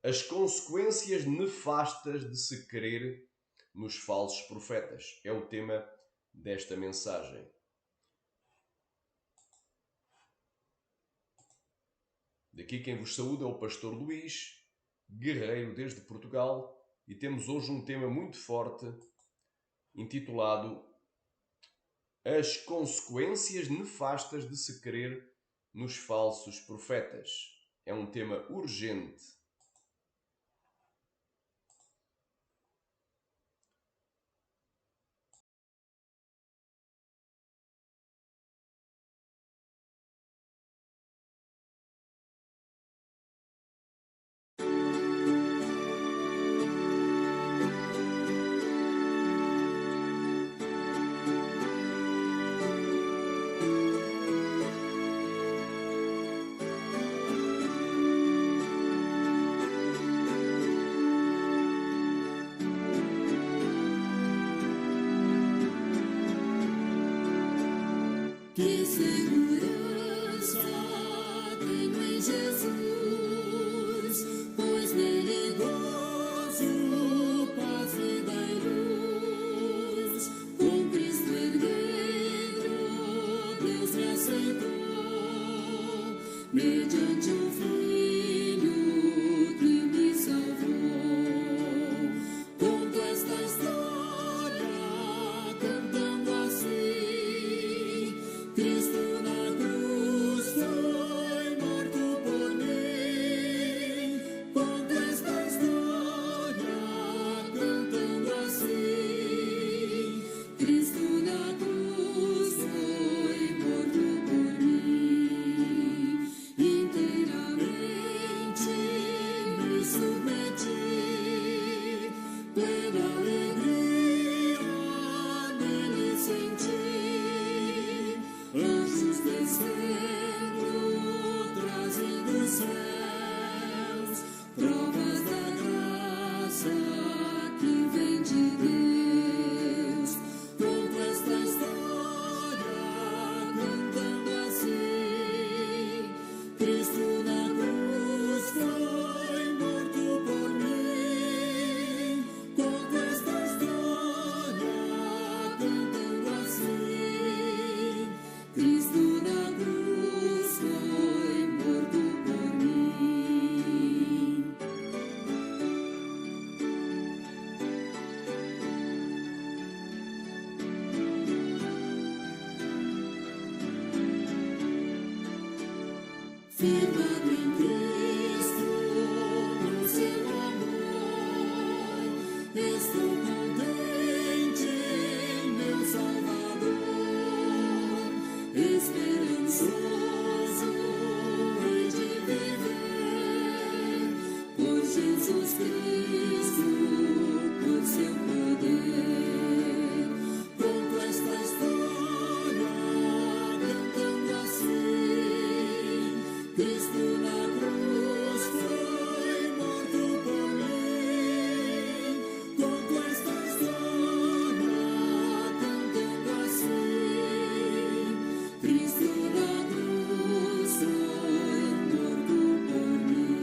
As consequências nefastas de se crer nos falsos profetas. É o tema desta mensagem. Daqui quem vos saúda é o pastor Luís, guerreiro desde Portugal, e temos hoje um tema muito forte, intitulado As consequências nefastas de se crer nos falsos profetas. É um tema urgente. Que segurança tenho em Jesus, pois nele gozo, paz, vida e luz. Com Cristo herdeiro, Deus me aceitou, mediante o Filho que me salvou. Conto esta história cantando assim: Cristo na cruz foi morto por mim. Conto esta história cantando assim: Cristo na cruz foi morto por mim. Inteiramente me submeti, plena alegria nele senti. Anjos descendo, trazendo os céus, provas da graça que vem de Deus. Conto esta história cantando assim: Cristo na cruz foi morto por mim. Conto esta história cantando assim: Cristo na cruz foi morto por mim. Firmado em Cristo, no seu amor, estou contente em meu Salvador. Esperançoso hei de viver por Jesus Cristo, por seu poder. Conto esta história cantando assim: Cristo na cruz foi morto por mim. Conto esta história cantando assim: Cristo na cruz foi morto por mim.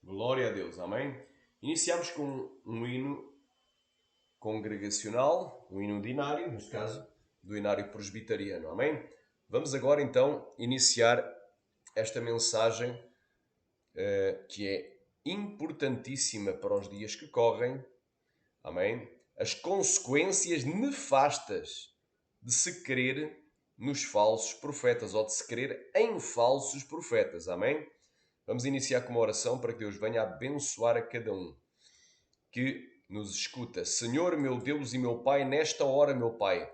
Glória a Deus, amém? Iniciamos com um hino congregacional, um hino dinário, neste caso, do inário presbiteriano, amém? Vamos agora então iniciar esta mensagem que é importantíssima para os dias que correm, amém? As consequências nefastas de se crer nos falsos profetas, ou de se crer em falsos profetas, amém? Vamos iniciar com uma oração para que Deus venha abençoar a cada um que nos escuta. Senhor, meu Deus e meu Pai, nesta hora, meu Pai,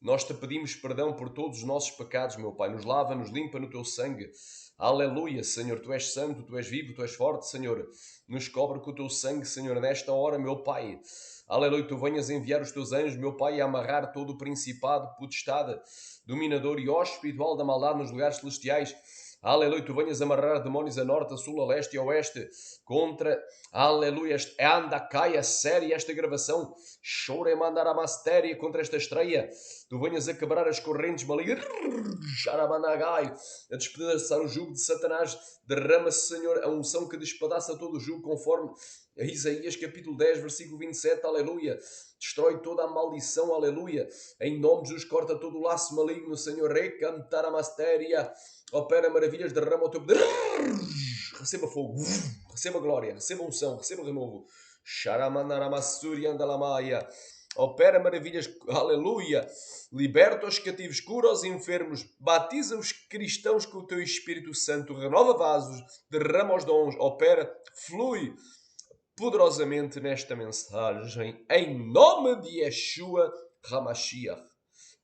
nós te pedimos perdão por todos os nossos pecados, meu Pai. Nos lava, nos limpa no teu sangue. Aleluia, Senhor. Tu és santo, tu és vivo, tu és forte, Senhor. Nos cobre com o teu sangue, Senhor, nesta hora, meu Pai. Aleluia, tu venhas enviar os teus anjos, meu Pai, a amarrar todo o principado, potestade, dominador e hóspede espiritual da maldade nos lugares celestiais. Aleluia, tu venhas amarrar demónios a norte, a sul, a leste e a oeste contra, aleluia, anda, cai a série esta gravação, chora e mandar a mastéria contra esta estreia. Tu venhas a quebrar as correntes malignas, a despedaçar o jugo de Satanás. Derrama-se, Senhor, a unção que despedaça todo o jugo, conforme a Isaías capítulo 10, versículo 27, aleluia. Destrói toda a maldição, aleluia. Em nome de Jesus, corta todo o laço maligno, Senhor. Recantar a mastéria. Opera maravilhas, derrama o teu poder. Receba fogo, receba glória, receba unção, receba renovo. Xaramanaramassuri andalamaia. Opera maravilhas, aleluia. Liberta os cativos, cura os enfermos, batiza os cristãos com o teu Espírito Santo, renova vasos, derrama os dons, opera, flui poderosamente nesta mensagem, em nome de Yeshua HaMashiach,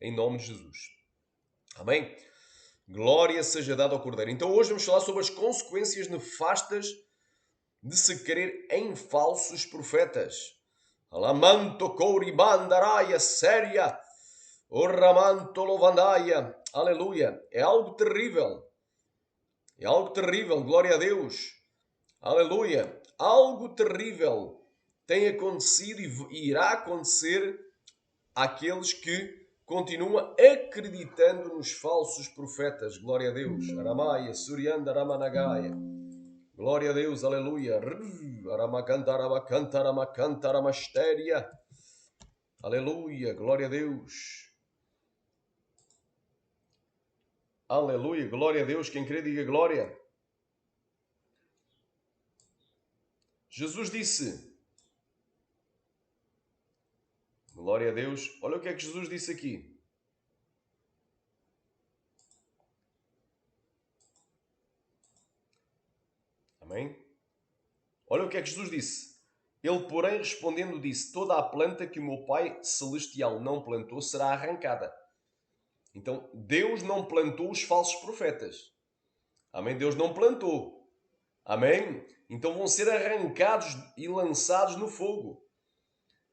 em nome de Jesus. Amém? Glória seja dada ao Cordeiro. Então hoje vamos falar sobre as consequências nefastas de se crer em falsos profetas. Alamanto kouribandaraya séria. Oramanto lovandaia. Aleluia. É algo terrível. É algo terrível. Glória a Deus. Aleluia. Algo terrível tem acontecido e irá acontecer àqueles que continuam acreditando nos falsos profetas. Glória a Deus. Aramaia, Surianda, Aramanagaia. Glória a Deus, aleluia. Aramacanta, aramacanta, aramacanta, aramastéria. Aleluia, glória a Deus. Aleluia, glória a Deus. Quem crê, diga glória. Jesus disse, glória a Deus, olha o que é que Jesus disse aqui. Amém? Olha o que é que Jesus disse. Ele, porém, respondendo, disse, toda a planta que o meu Pai Celestial não plantou será arrancada. Então, Deus não plantou os falsos profetas. Amém? Deus não plantou. Amém? Então vão ser arrancados e lançados no fogo.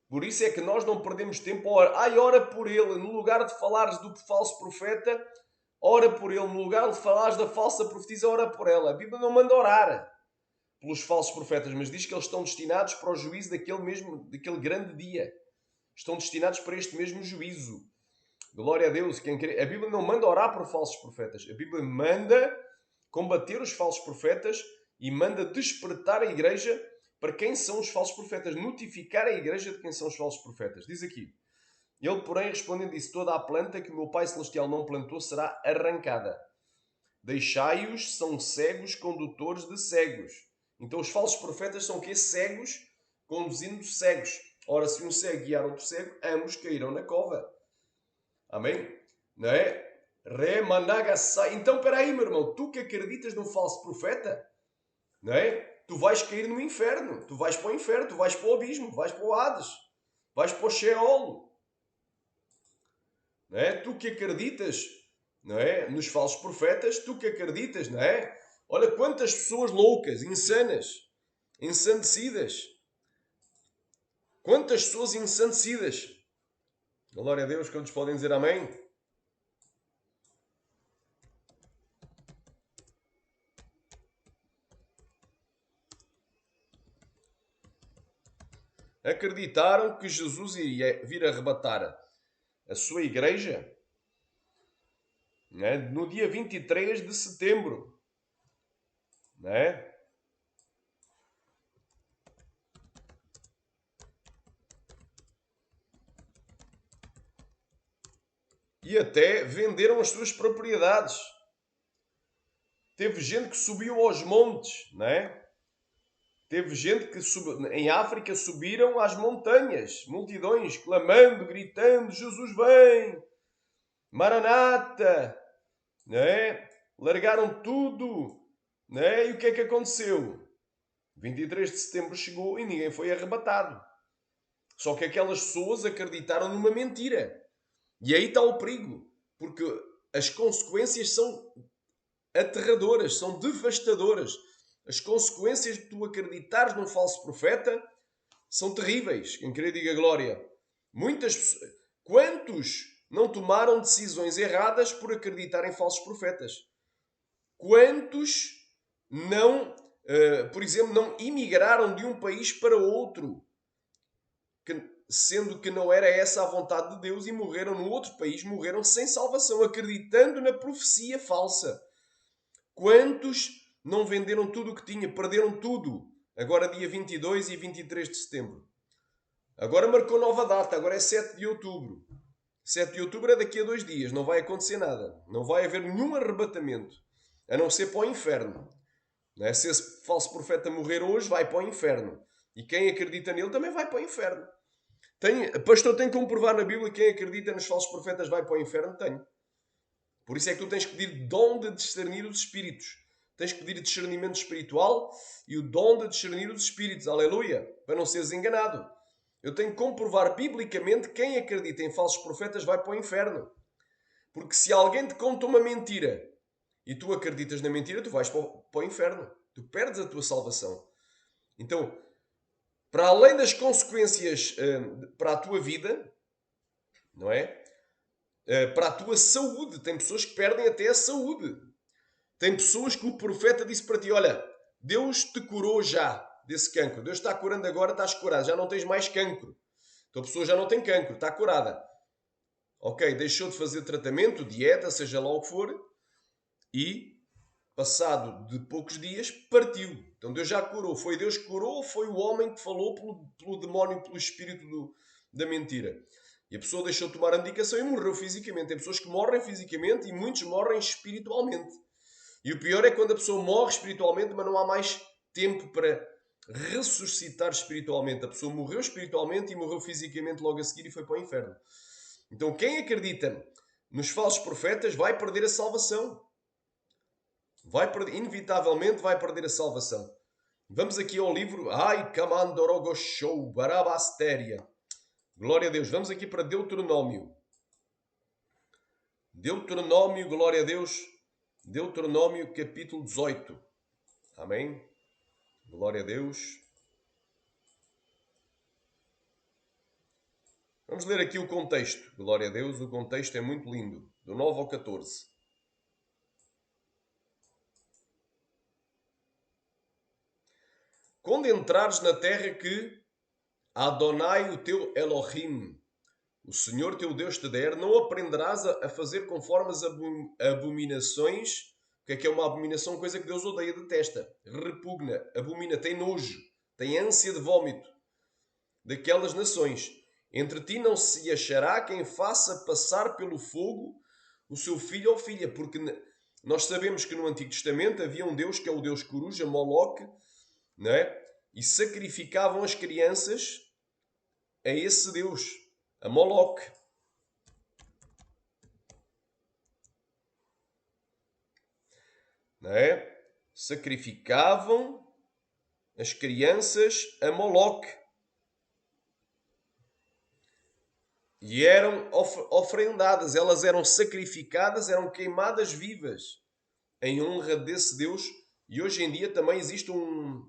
Por isso é que nós não perdemos tempo a orar. Ai, ora por ele. No lugar de falares do falso profeta, ora por ele. No lugar de falares da falsa profetisa, ora por ela. A Bíblia não manda orar pelos falsos profetas, mas diz que eles estão destinados para o juízo daquele grande dia. Estão destinados para este mesmo juízo. Glória a Deus. A Bíblia não manda orar por falsos profetas. A Bíblia manda combater os falsos profetas e manda despertar a igreja para quem são os falsos profetas. Notificar a igreja de quem são os falsos profetas. Diz aqui. Ele, porém, respondendo, disse, toda a planta que o meu Pai Celestial não plantou será arrancada. Deixai-os, são cegos condutores de cegos. Então os falsos profetas são o quê? Cegos conduzindo cegos. Ora, se um cego guiar outro cego, ambos cairão na cova. Amém? Não é? Então, espera aí, meu irmão. Tu que acreditas num falso profeta, não é? Tu vais cair no inferno. Tu vais para o inferno. Tu vais para o abismo. Vais para o Hades. Vais para o Sheol. Não é? Tu que acreditas, não é? Nos falsos profetas. Tu que acreditas, não é? Olha quantas pessoas loucas, insanas, ensandecidas. Quantas pessoas ensandecidas. Glória a Deus, quantos podem dizer amém? Acreditaram que Jesus iria vir arrebatar a sua igreja, né, no dia 23 de setembro. Né? E até venderam as suas propriedades. Teve gente que subiu aos montes, né? Teve gente que em África subiram às montanhas, multidões clamando, gritando, Jesus vem, Maranata, né? Largaram tudo, né? E o que é que aconteceu? 23 de setembro chegou e ninguém foi arrebatado. Só que aquelas pessoas acreditaram numa mentira. E aí está o perigo, porque as consequências são aterradoras, são devastadoras. As consequências de tu acreditares num falso profeta são terríveis. Quem querer diga glória. Muitas pessoas. Quantos não tomaram decisões erradas por acreditar em falsos profetas? Quantos não, por exemplo, não imigraram de um país para outro, sendo que não era essa a vontade de Deus, e morreram no outro país, morreram sem salvação, acreditando na profecia falsa? Quantos não venderam tudo o que tinha, perderam tudo, agora dia 22 e 23 de setembro? Agora marcou nova data, agora é 7 de outubro. 7 de outubro é daqui a 2 dias, não vai acontecer nada. Não vai haver nenhum arrebatamento, a não ser para o inferno. Não é? Se esse falso profeta morrer hoje, vai para o inferno. E quem acredita nele também vai para o inferno. Pastor, tem como provar na Bíblia que quem acredita nos falsos profetas vai para o inferno? Tenho. Por isso é que tu tens que pedir dom de discernir os espíritos. Tens que pedir discernimento espiritual e o dom de discernir os espíritos. Aleluia! Para não seres enganado. Eu tenho que comprovar biblicamente que quem acredita em falsos profetas vai para o inferno. Porque se alguém te conta uma mentira e tu acreditas na mentira, tu vais para o inferno. Tu perdes a tua salvação. Então, para além das consequências para a tua vida, não é? Para a tua saúde. Tem pessoas que perdem até a saúde. Tem pessoas que o profeta disse para ti, olha, Deus te curou já desse cancro. Deus está curando agora, estás curado. Já não tens mais cancro. Então a pessoa já não tem cancro, está curada. Ok, deixou de fazer tratamento, dieta, seja lá o que for, e passado de poucos dias, partiu. Então Deus já curou. Foi Deus que curou ou foi o homem que falou pelo demónio, pelo espírito da mentira? E a pessoa deixou de tomar a medicação e morreu fisicamente. Tem pessoas que morrem fisicamente e muitos morrem espiritualmente. E o pior é quando a pessoa morre espiritualmente, mas não há mais tempo para ressuscitar espiritualmente. A pessoa morreu espiritualmente e morreu fisicamente logo a seguir e foi para o inferno. Então quem acredita nos falsos profetas vai perder a salvação. Inevitavelmente vai perder a salvação. Vamos aqui ao livro Ai Kamandorogoshou Barabastéria. Glória a Deus. Vamos aqui para Deuteronômio. Deuteronômio, glória a Deus. Deuteronômio capítulo 18. Amém? Glória a Deus. Vamos ler aqui o contexto. Glória a Deus. O contexto é muito lindo. Do 9 ao 14. Quando entrares na terra que Adonai, o teu Elohim, o Senhor teu Deus te der, não aprenderás a fazer conforme as abominações. O que é uma abominação? Coisa que Deus odeia, detesta, repugna, abomina, tem nojo, tem ânsia de vómito daquelas nações. Entre ti não se achará quem faça passar pelo fogo o seu filho ou filha, porque nós sabemos que no Antigo Testamento havia um Deus que é o Deus coruja, Moloque, não é? E sacrificavam as crianças a esse Deus, a Moloque. Não é? Sacrificavam as crianças a Moloque. E eram oferendadas, elas eram sacrificadas, eram queimadas vivas em honra desse Deus. E hoje em dia também existe um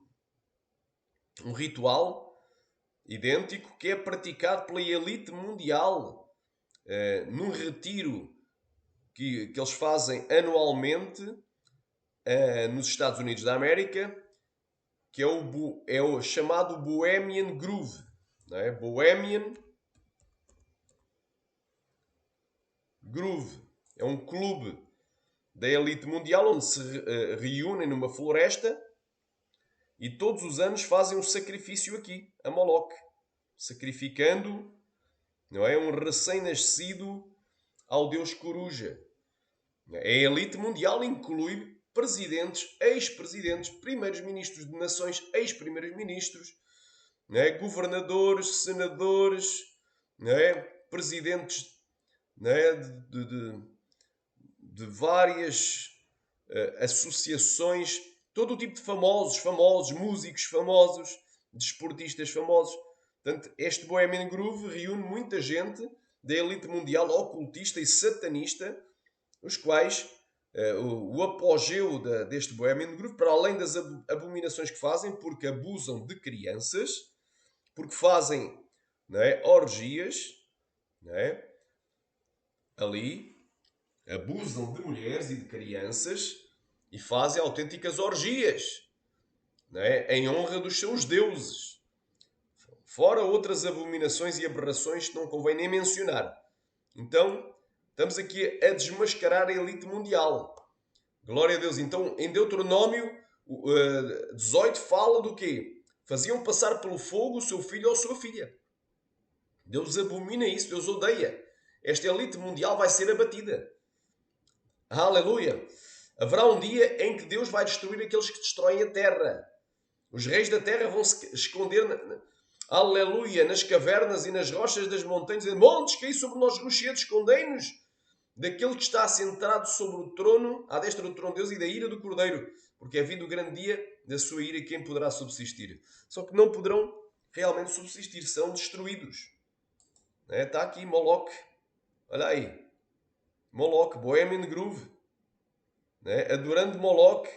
ritual idêntico que é praticado pela elite mundial num retiro que eles fazem anualmente nos Estados Unidos da América, que é o chamado Bohemian Groove. Não é? Bohemian Groove. É um clube da elite mundial onde se reúnem numa floresta e todos os anos fazem um sacrifício aqui, a Moloque, sacrificando, não é, um recém-nascido ao Deus Coruja. A elite mundial inclui presidentes, ex-presidentes, primeiros ministros de nações, ex-primeiros ministros, não é, governadores, senadores, não é, presidentes, não é, de várias associações, todo o tipo de famosos, músicos famosos, desportistas famosos. Portanto, este Bohemian Groove reúne muita gente da elite mundial ocultista e satanista, os quais o apogeu deste Bohemian Groove, para além das abominações que fazem, porque abusam de crianças, porque fazem, não é, orgias, não é, ali, abusam de mulheres e de crianças e fazem autênticas orgias, não é, em honra dos seus deuses. Fora outras abominações e aberrações que não convém nem mencionar. Então, estamos aqui a desmascarar a elite mundial. Glória a Deus. Então, em Deuteronômio 18 fala do quê? Faziam passar pelo fogo o seu filho ou a sua filha. Deus abomina isso, Deus odeia. Esta elite mundial vai ser abatida. Aleluia! Haverá um dia em que Deus vai destruir aqueles que destroem a terra. Os reis da terra vão se esconder, aleluia, nas cavernas e nas rochas das montanhas, dizendo: montes, caí sobre nós rochedos, escondei-nos daquele que está assentado sobre o trono, à destra do trono de Deus e da ira do Cordeiro, porque é vindo o grande dia da sua ira e quem poderá subsistir? Só que não poderão realmente subsistir, são destruídos. Está aqui Moloch, olha aí, Moloch, Bohemian Groove, adorando Moloch.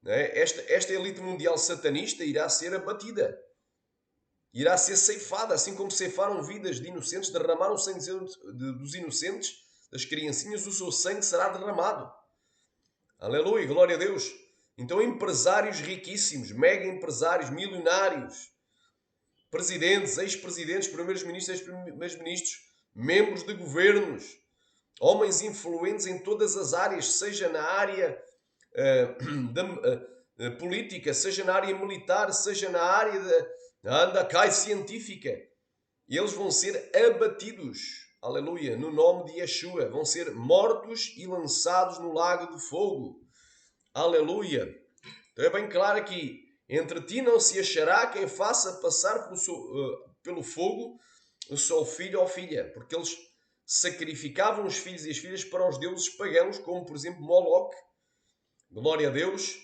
Esta elite mundial satanista irá ser abatida, irá ser ceifada, assim como ceifaram vidas de inocentes, derramaram o sangue dos inocentes, das criancinhas, o seu sangue será derramado. Aleluia, glória a Deus. Então empresários riquíssimos, mega empresários, milionários, presidentes, ex-presidentes, primeiros-ministros, ex-primeiros-ministros, membros de governos, homens influentes em todas as áreas, seja na área da política, seja na área militar, seja na área da científica. E eles vão ser abatidos, aleluia, no nome de Yeshua. Vão ser mortos e lançados no lago de fogo. Aleluia. Então é bem claro aqui. Entre ti não se achará quem faça passar pelo fogo o seu filho ou filha. Porque eles sacrificavam os filhos e as filhas para os deuses pagãos, como por exemplo Moloch, glória a Deus,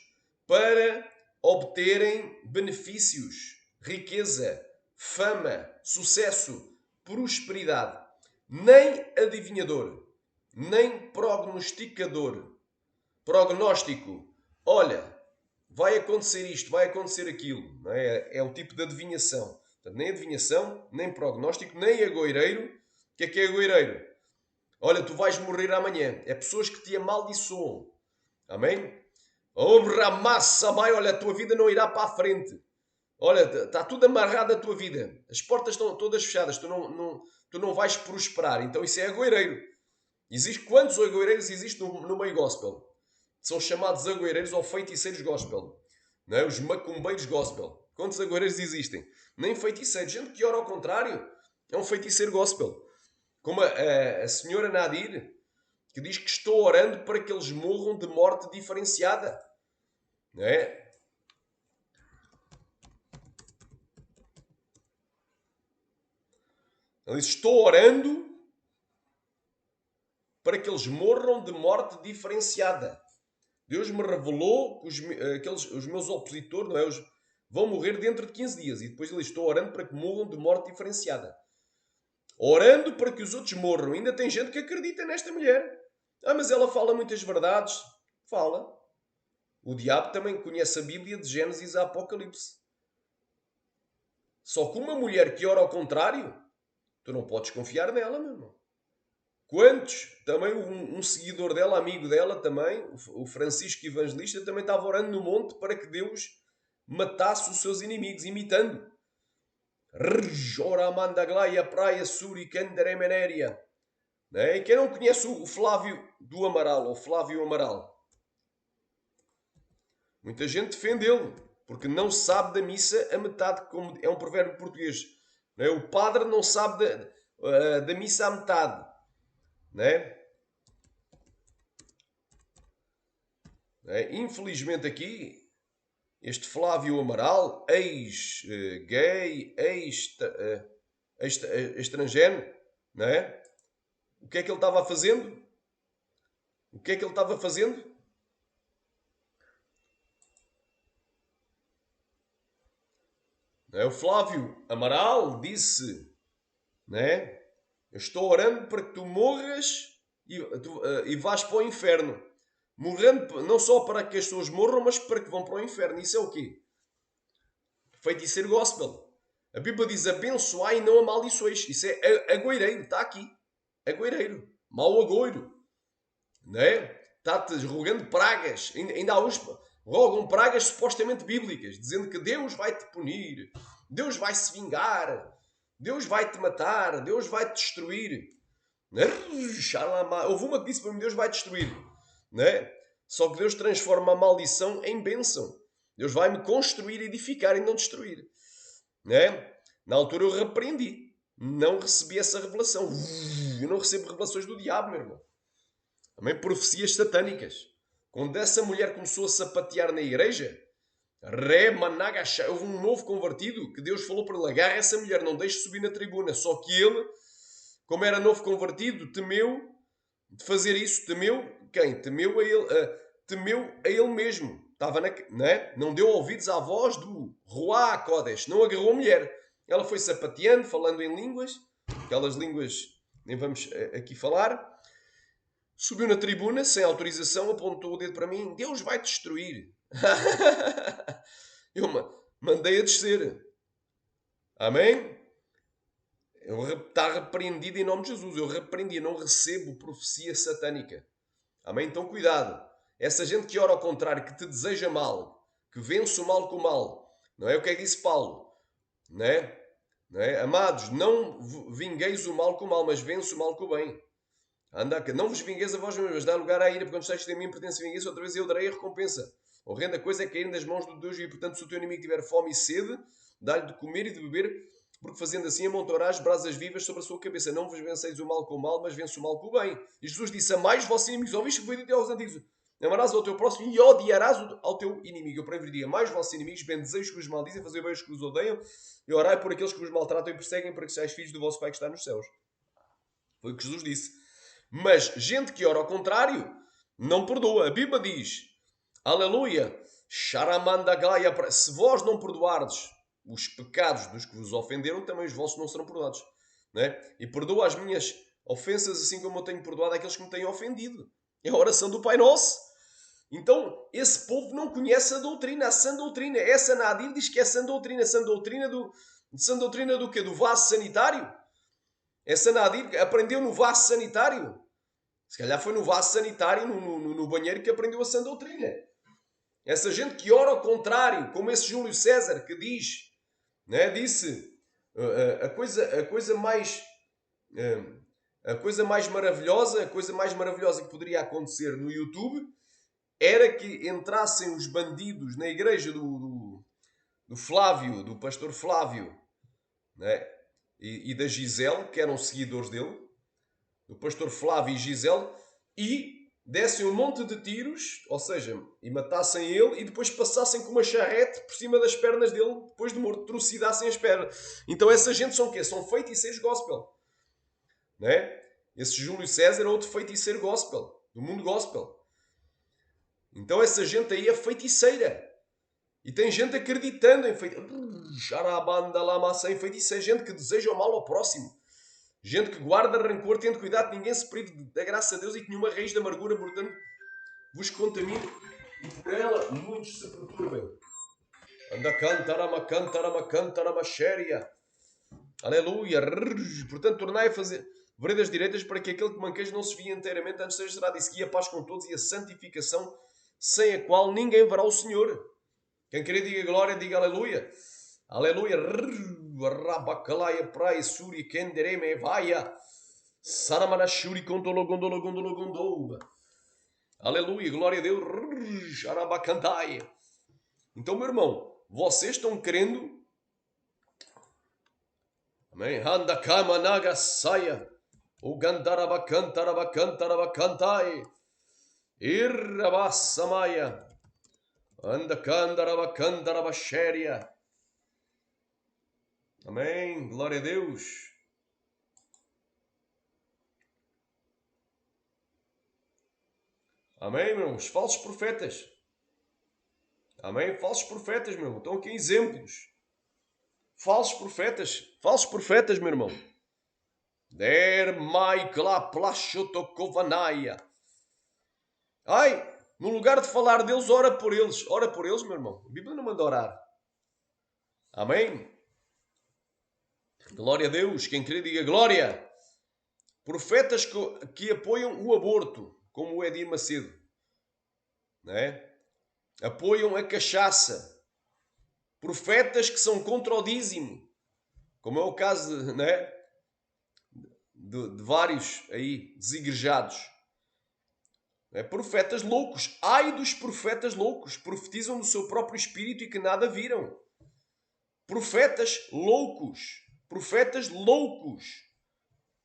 para obterem benefícios, riqueza, fama, sucesso, prosperidade. Nem adivinhador, nem prognóstico, olha, vai acontecer isto, vai acontecer aquilo. Não é? É o tipo de adivinhação. Portanto, nem adivinhação, nem prognóstico, nem agoireiro. O que é agoireiro? Olha, tu vais morrer amanhã. É pessoas que te amaldiçoam. Amém? Olha, a tua vida não irá para a frente. Olha, está tudo amarrado a tua vida. As portas estão todas fechadas. Tu não vais prosperar. Então isso é agoireiro. Quantos agoireiros existem no meio gospel? São chamados agoireiros ou feiticeiros gospel. Não é? Os macumbeiros gospel. Quantos agoireiros existem? Nem feiticeiros. Gente que ora ao contrário é um feiticeiro gospel. Como a senhora Nadir, que diz que estou orando para que eles morram de morte diferenciada. Não é? Ele diz, estou orando para que eles morram de morte diferenciada. Deus me revelou que os meus opositores, não é, vão morrer dentro de 15 dias. E depois ele diz, estou orando para que morram de morte diferenciada. Orando para que os outros morram. Ainda tem gente que acredita nesta mulher. Mas ela fala muitas verdades. Fala. O diabo também conhece a Bíblia de Gênesis a Apocalipse. Só que uma mulher que ora ao contrário, tu não podes confiar nela, meu irmão. Quantos? Também um seguidor dela, amigo dela também, o Francisco Evangelista, também estava orando no monte para que Deus matasse os seus inimigos, imitando. Rjoramandaglaia, praia, suri, candaremenéria. E quem não conhece o Flávio do Amaral, ou Flávio Amaral? Muita gente defende-lo, porque não sabe da missa a metade, como é um provérbio português. O padre não sabe da missa à metade. Infelizmente aqui, este Flávio Amaral, ex-gay, ex-estrangeiro, o que é que ele estava fazendo? O que é que ele estava fazendo? O Flávio Amaral disse, eu estou orando para que tu morras e vás para o inferno. Morrendo não só para que as pessoas morram, mas para que vão para o inferno. Isso é o quê? Feiticeiro gospel. A Bíblia diz abençoai e não amaldiçoeis. Isso é agoireiro, está aqui. Agoireiro. Mau agoiro. Não é? Está-te rogando pragas. Ainda há uns rogam pragas supostamente bíblicas, dizendo que Deus vai-te punir, Deus vai se vingar, Deus vai-te matar, Deus vai-te destruir. Houve uma que disse para mim: Deus vai destruir. Não é? Só que Deus transforma a maldição em bênção. Deus vai-me construir, edificar e não destruir. Não é? Na altura eu repreendi. Não recebi essa revelação. Eu não recebo revelações do diabo, meu irmão. Também profecias satânicas. Quando essa mulher começou a sapatear na igreja, houve um novo convertido que Deus falou para ele: agarra essa mulher, não deixe subir na tribuna. Só que ele, como era novo convertido, temeu de fazer isso. Temeu quem? Temeu a ele mesmo. Estava não é? Não deu ouvidos à voz do Ruá Kodesh. Não agarrou a mulher. Ela foi sapateando, falando em línguas. Aquelas línguas nem vamos aqui falar. Subiu na tribuna, sem autorização, apontou o dedo para mim: Deus vai destruir. Eu mandei a descer. Amém? Está repreendido em nome de Jesus. Eu repreendi, não recebo profecia satânica. Amém? Então cuidado. Essa gente que ora ao contrário, que te deseja mal, que vence o mal com o mal. Não é o que é que disse Paulo? Não é? Não é? Amados, não vingueis o mal com o mal, mas vence o mal com o bem. Não vos vingueis a vós mesmos, mas dá lugar à ira, porque quando estáis de mim pertence a vingança, outra vez eu darei a recompensa. Horrenda coisa é cair nas mãos de Deus, e portanto, se o teu inimigo tiver fome e sede, dá-lhe de comer e de beber, porque fazendo assim amontoarás brasas vivas sobre a sua cabeça. Não vos venceis o mal com o mal, mas vence o mal com o bem. E Jesus disse: amais vossos inimigos. Ouviste que foi dito aos antigos: amarás ao teu próximo e odiarás ao teu inimigo. Eu preferiria: mais vossos inimigos, bendizei os que vos maldizem, fazei bem os que vos odeiam, e orai por aqueles que vos maltratam e perseguem, para que sejais filhos do vosso Pai que está nos céus. Foi o que Jesus disse. Mas gente que ora ao contrário não perdoa. A Bíblia diz: aleluia, Sharamandagaya, se vós não perdoardes os pecados dos que vos ofenderam, também os vossos não serão perdoados. Não é? E perdoa as minhas ofensas assim como eu tenho perdoado aqueles que me têm ofendido. É a oração do Pai Nosso. Então, esse povo não conhece a doutrina, a sã doutrina. Essa Nadir diz que é sã doutrina. Sã doutrina do quê? Do vaso sanitário? Essa Nadir aprendeu no vaso sanitário. Se calhar foi no vaso sanitário, no banheiro, que aprendeu a sã doutrina. Essa gente que ora ao contrário, como esse Júlio César, que diz, né, disse a coisa mais maravilhosa, que poderia acontecer no YouTube era que entrassem os bandidos na igreja do Flávio, do pastor Flávio, né, e da Gisele, que eram seguidores dele, do pastor Flávio e Gisele, e dessem um monte de tiros, ou seja, e matassem ele, e depois passassem com uma charrete por cima das pernas dele, depois de morto, trucidassem as pernas. Então essa gente são o quê? São feiticeiros gospel. Não é? Esse Júlio César é outro feiticeiro gospel, do mundo gospel. Então essa gente aí é feiticeira. E tem gente acreditando em feiticeira, gente que deseja o mal ao próximo. Gente que guarda rancor, tendo cuidado de ninguém se prive da graça de Deus e que nenhuma raiz de amargura, portanto, vos contamine e por ela muitos se perturbem. Anda cantarama xéria. Aleluia. Portanto, tornai a fazer veredas direitas para que aquele que manqueja não se via inteiramente, antes seja gerado e seguir a paz com todos e a santificação, sem a qual ninguém verá o Senhor. Quem querer diga glória, diga aleluia. Aleluia. Rabacalaia praia suri kendereme vaia. Saramanashuri condolo gondolo gondolo gondola. Aleluia, glória a Deus. Arabacantaia. Então, meu irmão, vocês estão querendo. Amém. Handa kama naga saia. O gandarabacantarabacantarabacantai. Irrabassamaya. Anda candarabacantarabachéria. Amém. Glória a Deus. Amém, irmãos. Falsos profetas. Amém. Falsos profetas, meu irmão. Estão aqui exemplos. Falsos profetas, meu irmão. Der maikla plashotokovanaia. Ai, no lugar de falar deles, ora por eles. Ora por eles, meu irmão. A Bíblia não manda orar. Amém. Glória a Deus. Quem crê, diga glória. Profetas que apoiam o aborto, como o Edir Macedo. Não é? Apoiam a cachaça. Profetas que são contra o dízimo, como é o caso de, não é? de vários aí desigrejados. É? Profetas loucos. Ai dos profetas loucos. Profetizam do seu próprio espírito e que nada viram. Profetas loucos. Profetas loucos.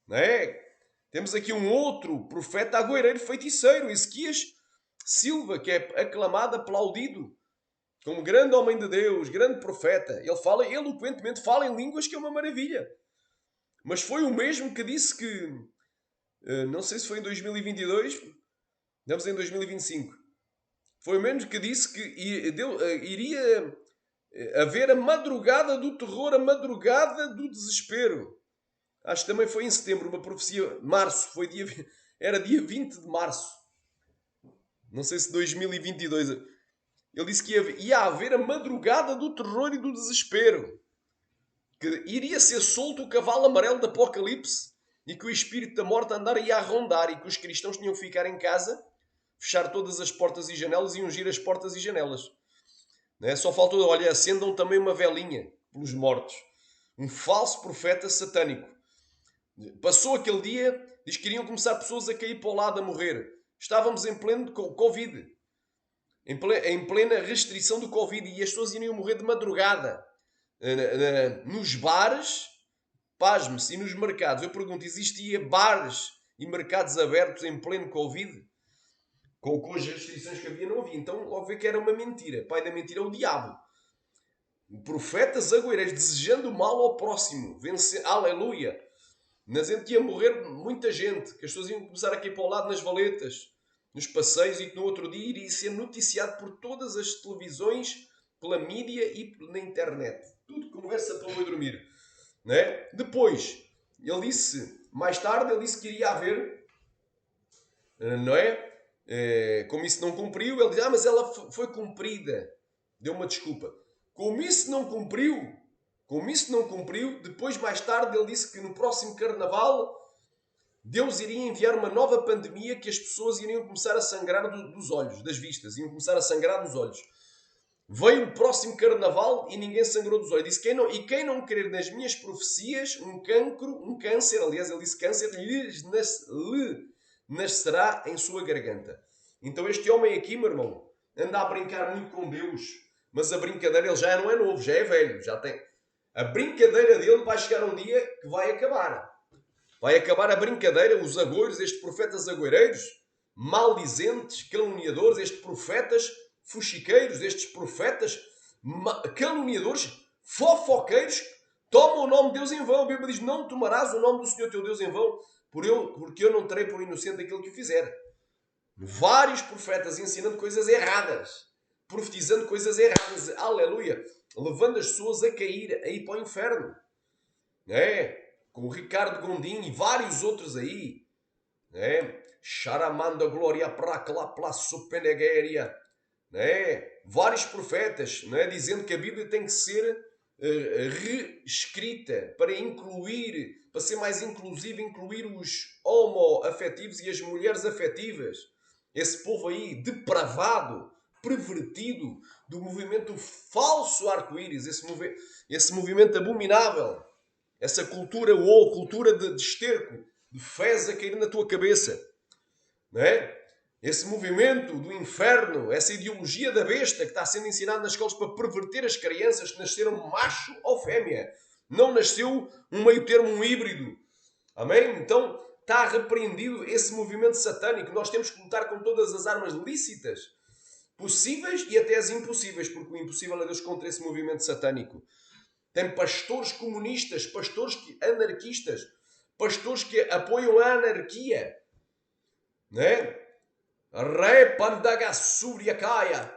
Não é? Temos aqui um outro profeta agoireiro feiticeiro, Ezequias Silva, que é aclamado, aplaudido como grande homem de Deus, grande profeta. Ele fala eloquentemente, fala em línguas, que é uma maravilha. Mas foi o mesmo que disse que, não sei se foi em 2022, estamos em 2025, foi o mesmo que disse que iria haver a madrugada do terror, a madrugada do desespero. Acho que também foi em setembro, uma profecia, março, era dia 20 de março. Não sei se 2022. Ele disse que ia haver a madrugada do terror e do desespero. Que iria ser solto o cavalo amarelo do Apocalipse e que o espírito da morte andaria a rondar e que os cristãos tinham que ficar em casa, fechar todas as portas e janelas e ungir as portas e janelas. Não é? Só faltou, olha, acendam também uma velinha pelos mortos. Um falso profeta satânico. Passou aquele dia, diz que iriam começar pessoas a cair para o lado a morrer. Estávamos em pleno Covid. Em plena restrição do Covid e as pessoas iriam morrer de madrugada. Nos bares, pasme-se, e nos mercados. Eu pergunto, existia bares e mercados abertos em pleno Covid? Com as restrições que havia, não havia. Então, óbvio que era uma mentira. Pai da mentira é o diabo. Profetas agoireiros desejando mal ao próximo. Aleluia. Na gente ia morrer muita gente. Que as pessoas iam começar a cair para o lado nas valetas, nos passeios, e que no outro dia iria ser noticiado por todas as televisões, pela mídia e na internet. Tudo conversa para boi dormir. Não é? Depois, ele disse, mais tarde, ele disse que iria haver, não é? Como isso não cumpriu, ele disse, mas ela foi cumprida. Deu uma desculpa. Como isso não cumpriu, depois, mais tarde, ele disse que no próximo Carnaval Deus iria enviar uma nova pandemia que as pessoas iriam começar a sangrar dos olhos, das vistas, iriam começar a sangrar dos olhos. Veio o próximo Carnaval e ninguém sangrou dos olhos. Disse, quem não crer nas minhas profecias, um câncer, aliás, ele disse câncer, lhe nascerá em sua garganta. Então este homem aqui, meu irmão, anda a brincar muito com Deus, mas a brincadeira, ele já não é novo, já é velho, já tem. A brincadeira dele vai chegar um dia que vai acabar. Vai acabar a brincadeira, os agoiros, estes profetas agoireiros, maldizentes, caluniadores, estes profetas fuxiqueiros, estes profetas caluniadores, fofoqueiros, tomam o nome de Deus em vão. A Bíblia diz, não tomarás o nome do Senhor teu Deus em vão, porque eu não terei por inocente aquele que o fizer. Vários profetas ensinando coisas erradas, profetizando coisas erradas, aleluia, levando as pessoas a cair aí para o inferno. Com o Ricardo Gondim e vários outros aí. Charamanda glória para lá, plaço peneguéria. Vários profetas, dizendo que a Bíblia tem que ser reescrita para incluir, para ser mais inclusiva, incluir os homoafetivos e as mulheres afetivas. Esse povo aí depravado, pervertido, do movimento falso arco-íris, esse movimento abominável, essa cultura cultura de esterco, de fezes a cair na tua cabeça. Não é? Esse movimento do inferno, essa ideologia da besta que está sendo ensinada nas escolas para perverter as crianças que nasceram macho ou fêmea. Não nasceu um meio termo, um híbrido. Amém? Então está repreendido esse movimento satânico. Nós temos que lutar com todas as armas lícitas, possíveis e até as impossíveis, porque o impossível é Deus contra esse movimento satânico. Tem pastores comunistas, pastores anarquistas, pastores que apoiam a anarquia. Não é?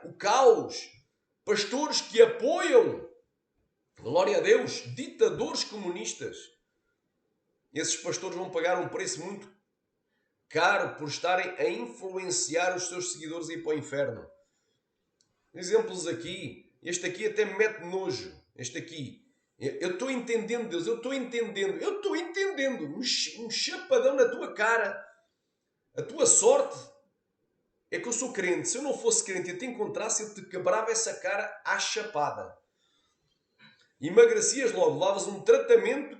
O caos. Pastores que apoiam, glória a Deus, ditadores comunistas. Esses pastores vão pagar um preço muito caro por estarem a influenciar os seus seguidores a ir para o inferno. Exemplos aqui. Este aqui até me mete nojo. Este aqui. Eu estou entendendo, Deus, eu estou entendendo. Um chapadão na tua cara. A tua sorte é que eu sou crente. Se eu não fosse crente e eu te encontrasse, eu te quebrava essa cara à chapada. Emagrecias logo, levavas um tratamento,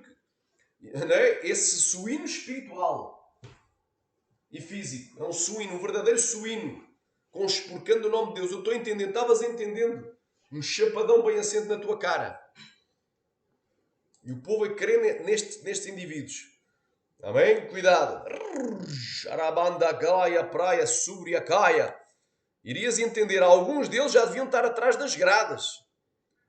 não é? Esse suíno espiritual e físico. É um suíno, um verdadeiro suíno, conspurcando o nome de Deus. Eu estou entendendo, estavas entendendo. Um chapadão bem assente na tua cara. E o povo a crer nestes indivíduos. Amém? Cuidado. Arabanda Gaia, praia, Súria, Caia. Irias entender, alguns deles já deviam estar atrás das grades.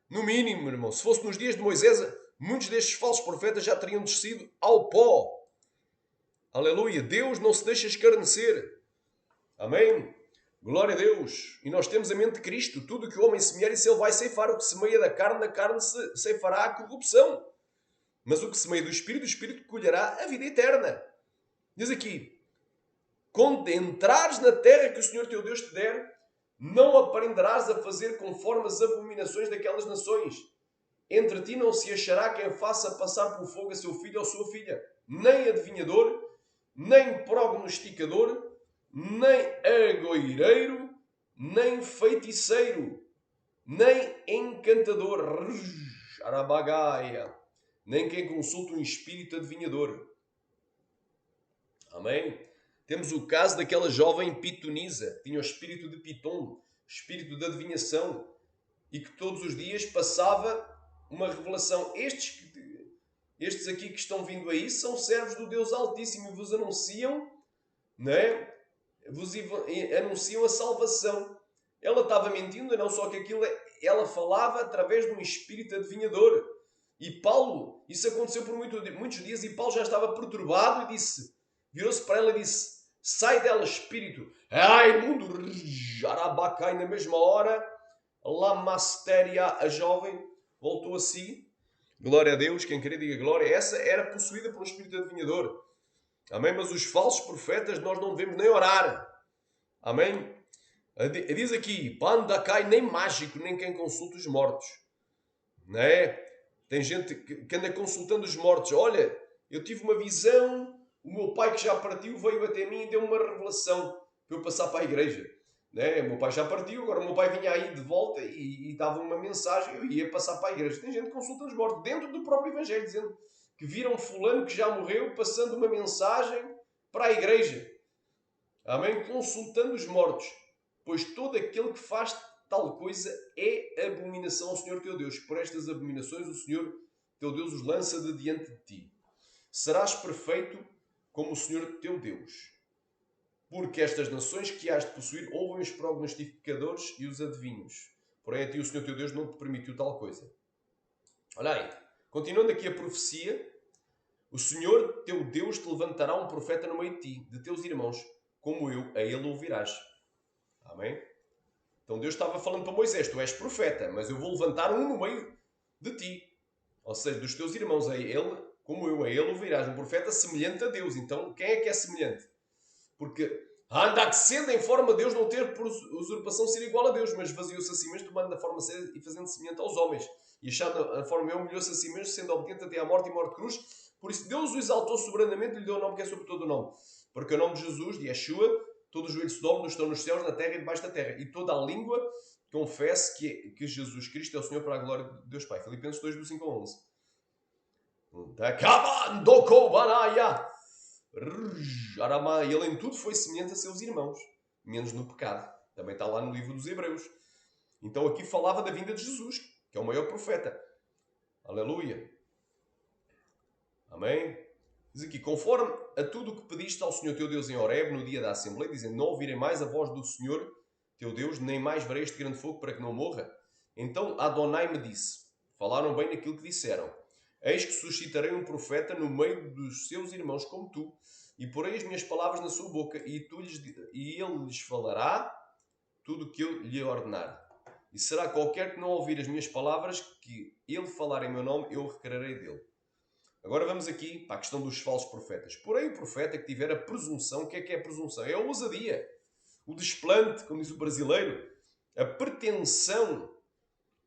No mínimo, irmão. Se fosse nos dias de Moisés, muitos destes falsos profetas já teriam descido ao pó. Aleluia. Deus não se deixa escarnecer. Amém? Glória a Deus. E nós temos a mente de Cristo. Tudo que o homem semear, isso ele vai ceifar. O que semeia da carne, na carne ceifará a corrupção. Mas o que semeia do Espírito colherá a vida eterna. Diz aqui, quando entrares na terra que o Senhor teu Deus te der, não aprenderás a fazer conforme as abominações daquelas nações. Entre ti não se achará quem faça passar pelo fogo a seu filho ou sua filha, nem adivinhador, nem prognosticador, nem agoireiro, nem feiticeiro, nem encantador, arabagaia, nem quem consulta um espírito adivinhador. Amém? Temos o caso daquela jovem pitonisa, que tinha o espírito de Piton, espírito de adivinhação, e que todos os dias passava uma revelação. Estes aqui que estão vindo aí são servos do Deus Altíssimo e vos anunciam, não é? Vos anunciam a salvação. Ela estava mentindo, não só que ela falava através de um espírito adivinhador. E Paulo, isso aconteceu por muitos dias, e Paulo já estava perturbado e virou-se para ela e disse, sai dela, espírito. Ai, mundo, arabacai, na mesma hora, Lamastéria, a jovem, voltou a si. Glória a Deus, quem queria diga glória. Essa era possuída por um espírito adivinhador. Amém? Mas os falsos profetas nós não devemos nem orar. Amém? Diz aqui, Pandacai, nem mágico, nem quem consulta os mortos. Não é? Tem gente que anda consultando os mortos. Olha, eu tive uma visão, o meu pai que já partiu veio até mim e deu-me uma revelação para eu passar para a igreja. Né? O meu pai já partiu, agora o meu pai vinha aí de volta e dava uma mensagem, eu ia passar para a igreja. Tem gente que consulta os mortos dentro do próprio Evangelho, dizendo que viram fulano que já morreu passando uma mensagem para a igreja. Amém? Consultando os mortos. Pois todo aquele que faz tal coisa é abominação ao Senhor teu Deus. Por estas abominações o Senhor teu Deus os lança de diante de ti. Serás perfeito como o Senhor teu Deus. Porque estas nações que has de possuir ouvem os prognosticadores e os adivinhos. Porém a ti o Senhor teu Deus não te permitiu tal coisa. Olha aí. Continuando aqui a profecia. O Senhor teu Deus te levantará um profeta no meio de ti, de teus irmãos, como eu, a ele ouvirás. Amém? Então Deus estava falando para Moisés, tu és profeta, mas eu vou levantar um no meio de ti. Ou seja, dos teus irmãos, a ele, como eu, a ele ouvirás. Um profeta semelhante a Deus. Então, quem é que é semelhante? Porque anda que sendo em forma de Deus, não ter por usurpação ser igual a Deus, mas esvaziou-se a si mesmo, tomando a forma de ser e fazendo semelhante aos homens. E achando a forma de humilhou-se a si mesmo, sendo obediente até à morte e morte de cruz. Por isso Deus o exaltou soberanamente e lhe deu o nome que é sobre todo o nome. Porque o nome de Jesus, de Yeshua, todo o joelho se dobre, estão nos céus, na terra e debaixo da terra. E toda a língua confesse que Jesus Cristo é o Senhor para a glória de Deus Pai. Filipenses 2, do 5 a 11. Ele em tudo foi semelhante a seus irmãos, menos no pecado. Também está lá no livro dos Hebreus. Então aqui falava da vinda de Jesus, que é o maior profeta. Aleluia. Amém? Diz aqui, conforme a tudo o que pediste ao Senhor teu Deus em Horeb, no dia da Assembleia, dizendo, não ouvirei mais a voz do Senhor teu Deus, nem mais verei este grande fogo para que não morra. Então Adonai me disse, falaram bem naquilo que disseram, eis que suscitarei um profeta no meio dos seus irmãos como tu, e porei as minhas palavras na sua boca, e ele lhes falará tudo o que eu lhe ordenar. E será qualquer que não ouvir as minhas palavras, que ele falar em meu nome, eu requererei dele. Agora vamos aqui para a questão dos falsos profetas. Porém, o profeta que tiver a presunção, o que é a presunção? É a ousadia, o desplante, como diz o brasileiro, a pretensão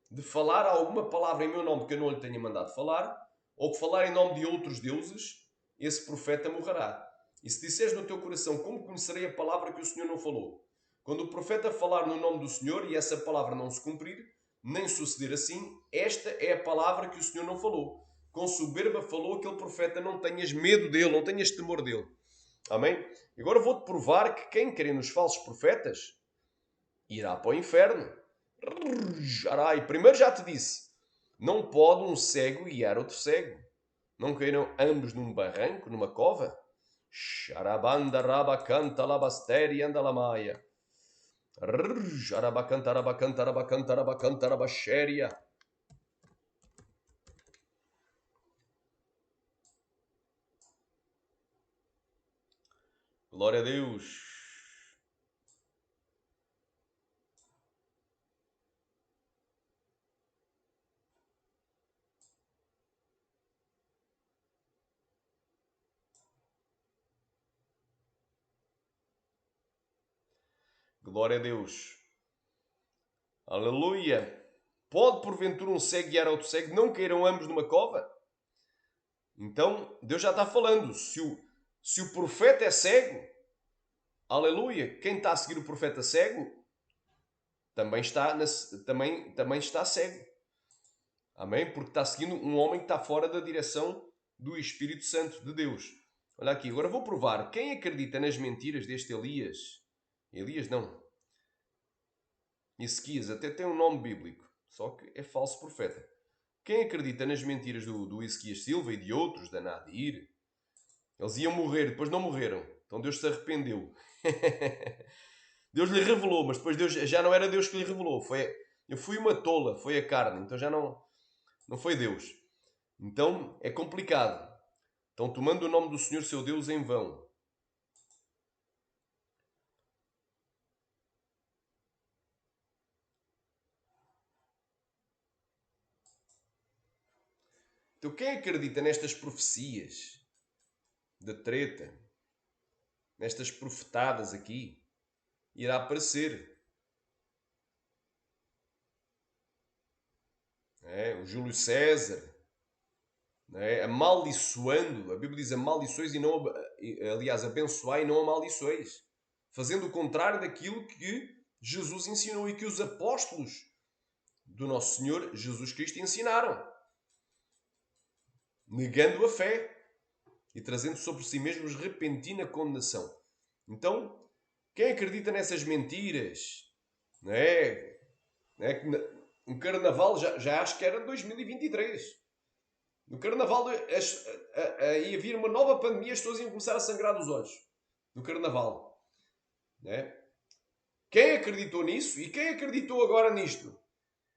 de falar alguma palavra em meu nome que eu não lhe tenha mandado falar, ou que falar em nome de outros deuses, esse profeta morrerá. E se disseres no teu coração, como conhecerei a palavra que o Senhor não falou? Quando o profeta falar no nome do Senhor e essa palavra não se cumprir, nem suceder assim, esta é a palavra que o Senhor não falou. Com soberba falou aquele profeta, não tenhas medo dele, não tenhas temor dele. Amém? Agora vou-te provar que quem crê nos falsos profetas irá para o inferno. Arai, primeiro já te disse, não pode um cego guiar outro cego. Não caíram ambos num barranco, numa cova? Xarabanda rabacanta labasteri andalamaia. Arabacanta, arabacanta, arabacanta, arabacanta, arabaxéria. Glória a Deus. Glória a Deus. Aleluia. Pode porventura um cego guiar outro cego? Não caíram ambos numa cova? Então, Deus já está falando. Se o profeta é cego, aleluia, quem está a seguir o profeta cego também está cego. Amém? Porque está seguindo um homem que está fora da direção do Espírito Santo de Deus. Olha aqui, agora vou provar. Quem acredita nas mentiras deste Elias? Elias não. Ezequias até tem um nome bíblico, só que é falso profeta. Quem acredita nas mentiras do Ezequias Silva e de outros, da Nadir, eles iam morrer, depois não morreram. Então Deus se arrependeu. Deus lhe revelou, mas depois Deus, já não era Deus que lhe revelou. Eu fui uma tola, foi a carne. Então já não foi Deus. Então é complicado. Estão tomando o nome do Senhor seu Deus em vão. Então quem acredita nestas profecias da treta, nestas profetadas aqui, irá aparecer. O Júlio César, amaldiçoando, a Bíblia diz amaldiçois e não, aliás, abençoai e não amaldiçois, fazendo o contrário daquilo que Jesus ensinou e que os apóstolos do nosso Senhor Jesus Cristo ensinaram, negando a fé e trazendo sobre si mesmos repentina condenação. Então, quem acredita nessas mentiras, um carnaval, já acho que era 2023. No carnaval ia vir uma nova pandemia, as pessoas iam começar a sangrar dos olhos. No carnaval. Quem acreditou nisso e quem acreditou agora nisto?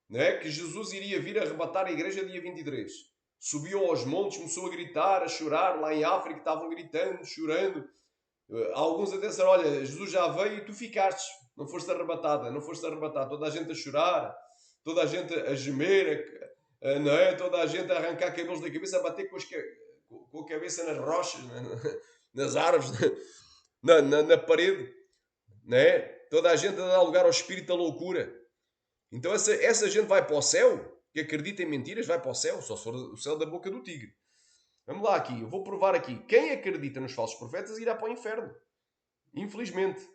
Que Jesus iria vir arrebatar a igreja dia 23. Subiu aos montes, começou a gritar, a chorar. Lá em África estavam gritando, chorando. Alguns até disseram, olha, Jesus já veio e tu ficaste. Não foste arrebatada, não foste arrebatada. Toda a gente a chorar, toda a gente a gemer, toda a gente a arrancar cabelos da cabeça, a bater com a cabeça nas rochas, nas árvores, na parede. Toda a gente a dar lugar ao espírito da loucura. Então essa gente vai para o céu, que acredita em mentiras, vai para o céu, só se for o céu da boca do tigre. Vamos lá aqui, eu vou provar aqui. Quem acredita nos falsos profetas irá para o inferno. Infelizmente.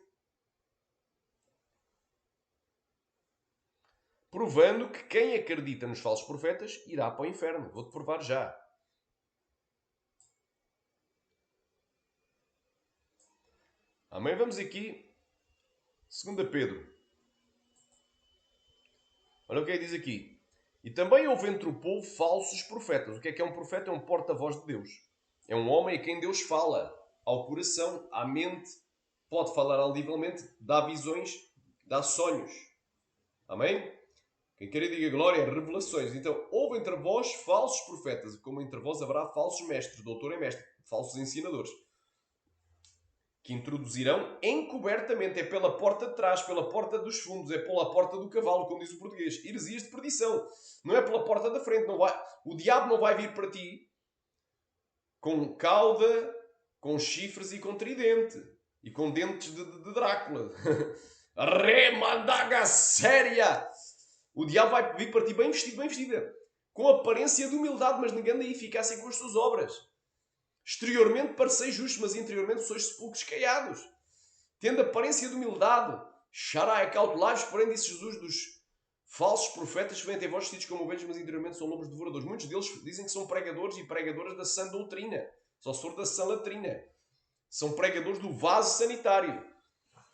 Provando que quem acredita nos falsos profetas irá para o inferno. Vou-te provar já. Amém? Vamos aqui. 2 Pedro. Olha o que é que diz aqui. E também houve entre o povo falsos profetas. O que é um profeta? É um porta-voz de Deus. É um homem a quem Deus fala ao coração, à mente, pode falar audivelmente, dá visões, dá sonhos. Amém? Quem quer diga glória, revelações. Então, houve entre vós falsos profetas, como entre vós haverá falsos mestres, doutor e mestre, falsos ensinadores, que introduzirão encobertamente, é pela porta de trás, pela porta dos fundos, é pela porta do cavalo, como diz o português. Heresias de perdição. Não é pela porta da frente. O diabo não vai vir para ti com cauda, com chifres e com tridente. E com dentes de Drácula. Remandaga séria! O diabo vai vir para ti bem vestida, com aparência de humildade, mas negando a eficácia com as suas obras. Exteriormente pareceis justos, mas interiormente sois sepulcros caiados. Tendo aparência de humildade, xarai acautelai-vos, porém, disse Jesus, dos falsos profetas que vêm até vós vestidos como ovelhas, mas interiormente são lobos devoradores. Muitos deles dizem que são pregadores e pregadoras da sã doutrina. Só se for da sã latrina. São pregadores do vaso sanitário.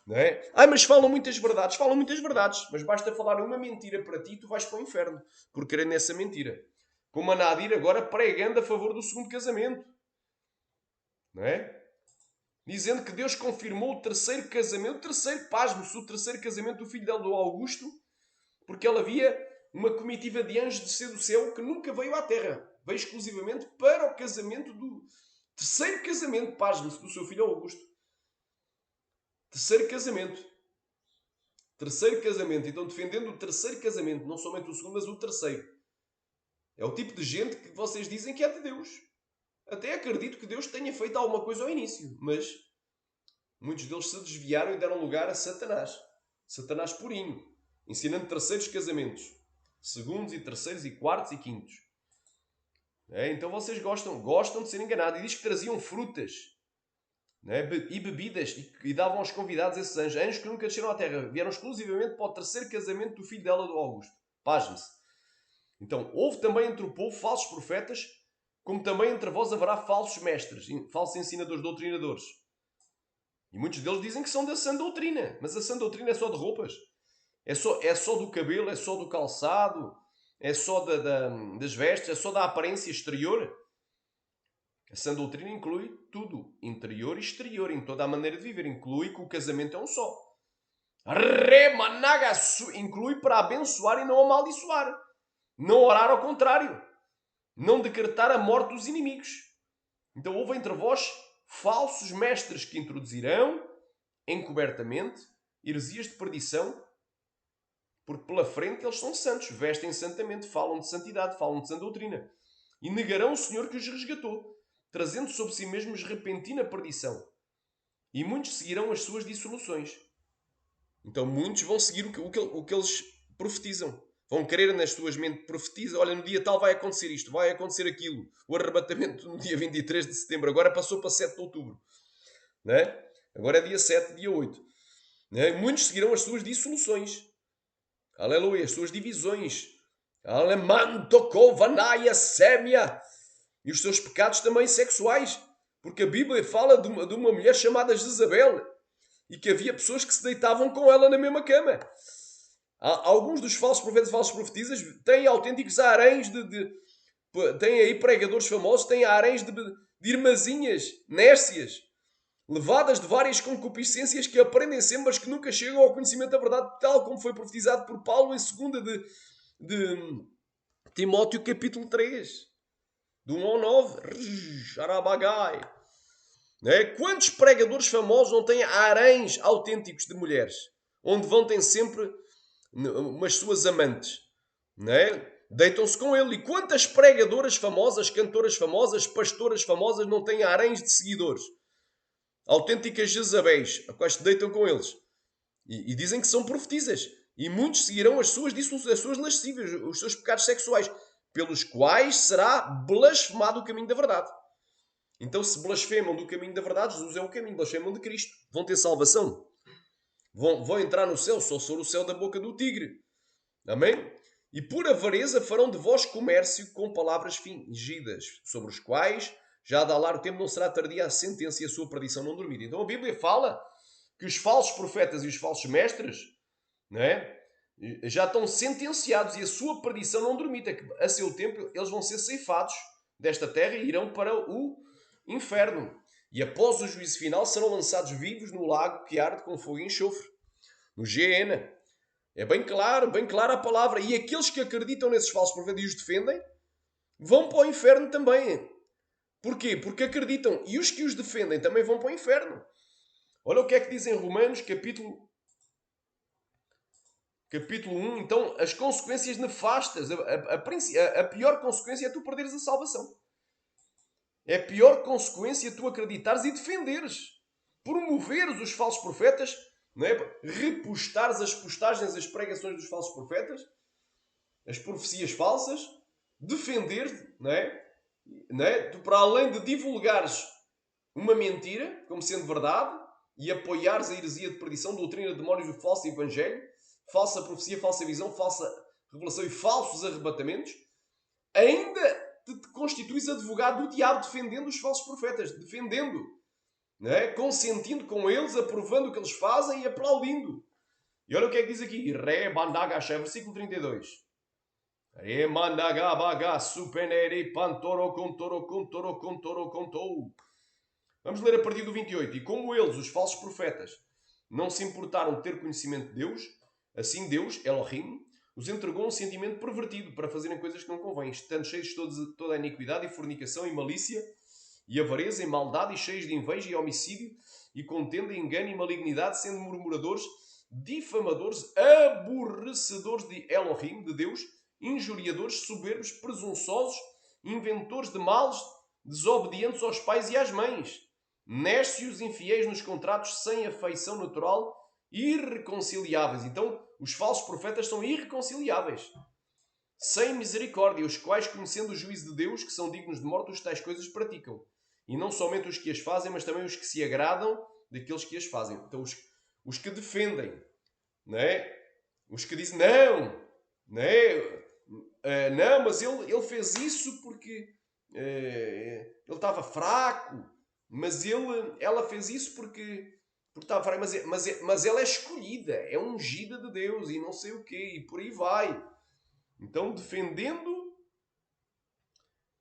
Não é? Mas falam muitas verdades. Falam muitas verdades. Mas basta falar uma mentira para ti e tu vais para o inferno. Por crer nessa mentira. Como a Nadir agora pregando a favor do segundo casamento. Não é? Dizendo que Deus confirmou o terceiro casamento. O terceiro, pasmo-se, o terceiro casamento do filho dela, do Augusto. Porque ela havia uma comitiva de anjos descer do céu que nunca veio à terra. Veio exclusivamente para o casamento do terceiro casamento, pasme-se, do seu filho Augusto. Terceiro casamento. Terceiro casamento. Então, defendendo o terceiro casamento, não somente o segundo, mas o terceiro. É o tipo de gente que vocês dizem que é de Deus. Até acredito que Deus tenha feito alguma coisa ao início, mas muitos deles se desviaram e deram lugar a Satanás. Satanás purinho. Ensinando terceiros casamentos. Segundos e terceiros e quartos e quintos. Então vocês gostam de ser enganados. E diz que traziam frutas, e bebidas e davam aos convidados esses anjos. Anjos que nunca desceram à terra. Vieram exclusivamente para o terceiro casamento do filho dela, do Augusto. Pasme-se. Então, houve também entre o povo falsos profetas, como também entre vós haverá falsos mestres, falsos ensinadores, doutrinadores. E muitos deles dizem que são da sã doutrina. Mas a sã doutrina é só de roupas. É só do cabelo, é só do calçado, é só das vestes, é só da aparência exterior. A sã doutrina inclui tudo, interior e exterior, em toda a maneira de viver. Inclui que o casamento é um só. Inclui para abençoar e não amaldiçoar. Não orar ao contrário. Não decretar a morte dos inimigos. Então houve entre vós falsos mestres que introduzirão, encobertamente, heresias de perdição, porque pela frente eles são santos, vestem santamente, falam de santidade, falam de sã doutrina. E negarão o Senhor que os resgatou, trazendo sobre si mesmos repentina perdição. E muitos seguirão as suas dissoluções. Então muitos vão seguir o que eles profetizam. Vão querer nas suas mentes, profetizam, olha, no dia tal vai acontecer isto, vai acontecer aquilo. O arrebatamento no dia 23 de setembro, agora passou para 7 de outubro. Não é? Agora é dia 7, dia 8. Não é? Muitos seguirão as suas dissoluções. Aleluia, as suas divisões. Alemantokovanaya sémia. E os seus pecados também sexuais. Porque a Bíblia fala de uma mulher chamada Jezabel. E que havia pessoas que se deitavam com ela na mesma cama. Alguns dos falsos profetas e falsos profetisas têm autênticos haréns têm aí pregadores famosos, têm haréns de irmãzinhas, nércias, levadas de várias concupiscências que aprendem sempre, mas que nunca chegam ao conhecimento da verdade, tal como foi profetizado por Paulo em 2 de Timóteo capítulo 3, do 1 ao 9. Xarabagai. Quantos pregadores famosos não têm haréns autênticos de mulheres? Onde vão ter sempre umas suas amantes. Deitam-se com ele. E quantas pregadoras famosas, cantoras famosas, pastoras famosas não têm haréns de seguidores? Autênticas Jezabéis, a quais se deitam com eles. E dizem que são profetisas. E muitos seguirão as suas lascívias, os seus pecados sexuais, pelos quais será blasfemado o caminho da verdade. Então, se blasfemam do caminho da verdade, Jesus é o caminho, blasfemam de Cristo. Vão ter salvação. Vão entrar no céu, só for o céu da boca do tigre. Amém? E por avareza farão de vós comércio com palavras fingidas, sobre os quais, já dá lá o tempo, não será tardia a sentença e a sua perdição não dormir. Então a Bíblia fala que os falsos profetas e os falsos mestres, já estão sentenciados e a sua perdição não dormir. É que a seu tempo eles vão ser ceifados desta terra e irão para o inferno. E após o juízo final serão lançados vivos no lago que arde com fogo e enxofre. No Geena. É bem clara a palavra. E aqueles que acreditam nesses falsos profetas e os defendem, vão para o inferno também. Porquê? Porque acreditam. E os que os defendem também vão para o inferno. Olha o que é que diz em Romanos, capítulo 1. Então, as consequências nefastas. A pior consequência é tu perderes a salvação. É a pior consequência tu acreditares e defenderes. Promoveres os falsos profetas, repostares as postagens, as pregações dos falsos profetas, as profecias falsas, defender, não é? Não é? Tu, para além de divulgares uma mentira como sendo verdade e apoiares a heresia de perdição, doutrina, demónios, o falso evangelho, falsa profecia, falsa visão, falsa revelação e falsos arrebatamentos, ainda te constituis advogado do diabo, defendendo os falsos profetas, defendendo, não é? Consentindo com eles, aprovando o que eles fazem e aplaudindo. E olha o que é que diz aqui, Re Bandaga, versículo 32. Re Bandaga Baga Supenere Pantoro Contoro Contoro Contoro Contou. Vamos ler a partir do 28. E como eles, os falsos profetas, não se importaram de ter conhecimento de Deus, assim Deus, Elohim, os entregou um sentimento pervertido para fazerem coisas que não convêm, estando cheios de toda a iniquidade e fornicação e malícia e avareza e maldade e cheios de inveja e homicídio e contenda, engano e malignidade, sendo murmuradores, difamadores, aborrecedores de Elohim, de Deus, injuriadores, soberbos, presunçosos, inventores de males, desobedientes aos pais e às mães, nércios, infiéis nos contratos, sem afeição natural, irreconciliáveis. Então, os falsos profetas são irreconciliáveis, sem misericórdia, os quais, conhecendo o juízo de Deus, que são dignos de morte, os tais coisas praticam. E não somente os que as fazem, mas também os que se agradam daqueles que as fazem. Então, os que defendem, não é? Os que dizem, não é? Não, mas ele fez isso porque ele estava fraco, mas ela fez isso porque estava fraco, mas ela é escolhida, é ungida de Deus e não sei o quê, e por aí vai. Então, defendendo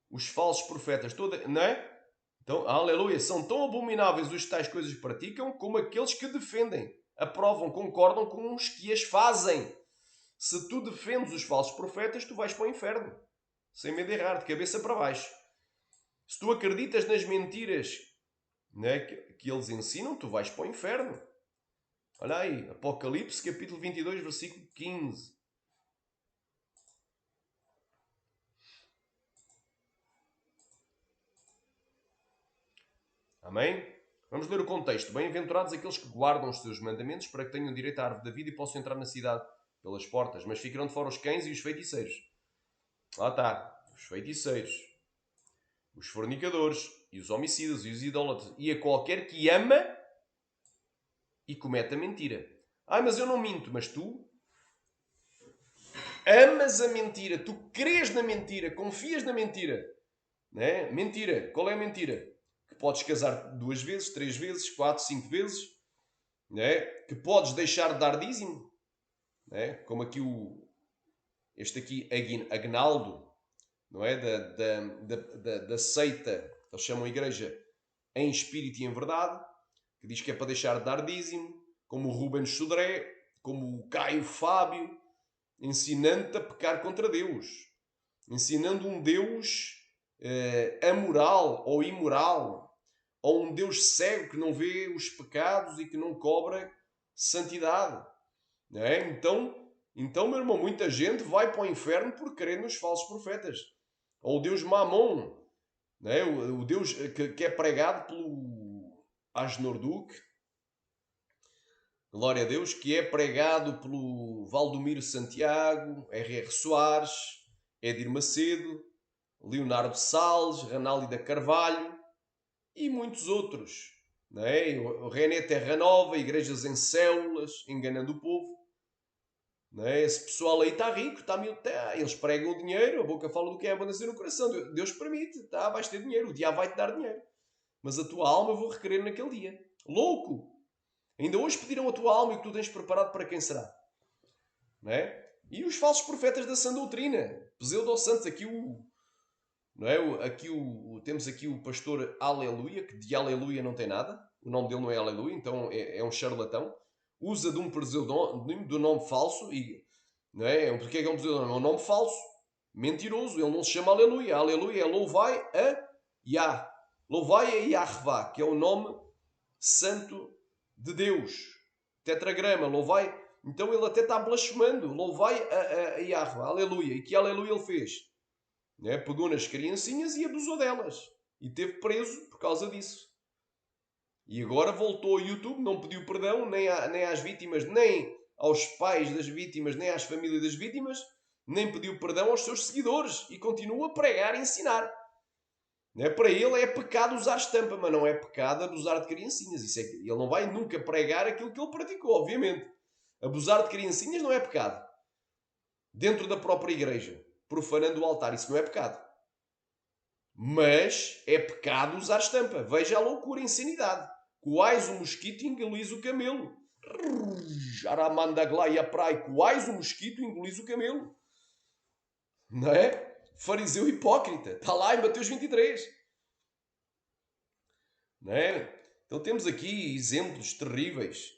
os falsos profetas, não é? Então, aleluia, são tão abomináveis os tais coisas que praticam como aqueles que defendem, aprovam, concordam com os que as fazem. Se tu defendes os falsos profetas, tu vais para o inferno, sem medo de errar, de cabeça para baixo. Se tu acreditas nas mentiras, né, que eles ensinam, tu vais para o inferno. Olha aí, Apocalipse, capítulo 22, versículo 15. Amém? Vamos ler o contexto. Bem-aventurados aqueles que guardam os seus mandamentos para que tenham direito à árvore da vida e possam entrar na cidade pelas portas, mas ficarão de fora os cães e os feiticeiros. Lá está, os feiticeiros, os fornicadores e os homicidas e os idólatras e a qualquer que ama e comete a mentira. Mas eu não minto, mas tu amas a mentira, tu crês na mentira, confias na mentira. Né? Mentira, qual é a mentira? Que podes casar 2 vezes, 3 vezes, 4, 5 vezes, né? Que podes deixar de dar dízimo, né? Como aqui este aqui, Agnaldo, não é? Da seita, eles chamam a igreja em espírito e em verdade, que diz que é para deixar de dar dízimo, como o Rubens Sodré, como o Caio Fábio, ensinando-te a pecar contra Deus, ensinando um Deus amoral ou imoral, ou um Deus cego que não vê os pecados e que não cobra santidade. Não é? Então, meu irmão, muita gente vai para o inferno por crer nos falsos profetas. Ou o Deus Mamon, não é? O Deus que é pregado pelo Asnor Duque, glória a Deus, que é pregado pelo Valdomiro Santiago, R.R. Soares, Edir Macedo, Leonardo Salles, Ranálida Carvalho e muitos outros. Não é? O René Terra Nova, igrejas em células, enganando o povo. Não é? Esse pessoal aí está rico, eles pregam o dinheiro, a boca fala do que é abundância no coração. Deus permite, vais ter dinheiro, o diabo vai-te dar dinheiro. Mas a tua alma eu vou requerer naquele dia. Louco! Ainda hoje pediram a tua alma e o que tu tens preparado para quem será. Não é? E os falsos profetas da sã doutrina, pseudo-santos, não é? Temos aqui o pastor Aleluia, que de Aleluia não tem nada, o nome dele não é Aleluia, então é um charlatão, usa de um pseudónimo, de um nome falso, não é? Porque é um pseudónimo? É um nome falso, mentiroso, ele não se chama Aleluia, Aleluia é louvai a Yah, louvai a Yahvá, que é o nome santo de Deus, tetragrama, louvai, então ele até está blasfemando, louvai a Yahvá, Aleluia, e que Aleluia ele fez? Né? Pegou nas criancinhas e abusou delas. E teve preso por causa disso. E agora voltou ao YouTube, não pediu perdão nem às vítimas, nem aos pais das vítimas, nem às famílias das vítimas. nem pediu perdão aos seus seguidores e continua a pregar e ensinar. Não é? Para ele é pecado usar estampa, mas não é pecado abusar de criancinhas. Ele não vai nunca pregar aquilo que ele praticou, obviamente. Abusar de criancinhas não é pecado. Dentro da própria igreja, profanando o altar, isso não é pecado. Mas é pecado usar estampa. Veja a loucura, a insanidade. Coais o mosquito e engolis o camelo. Aramandaglaia prai, coais o mosquito e engolis o camelo. Não é? Fariseu hipócrita. Está lá em Mateus 23. Não é? Então temos aqui exemplos terríveis.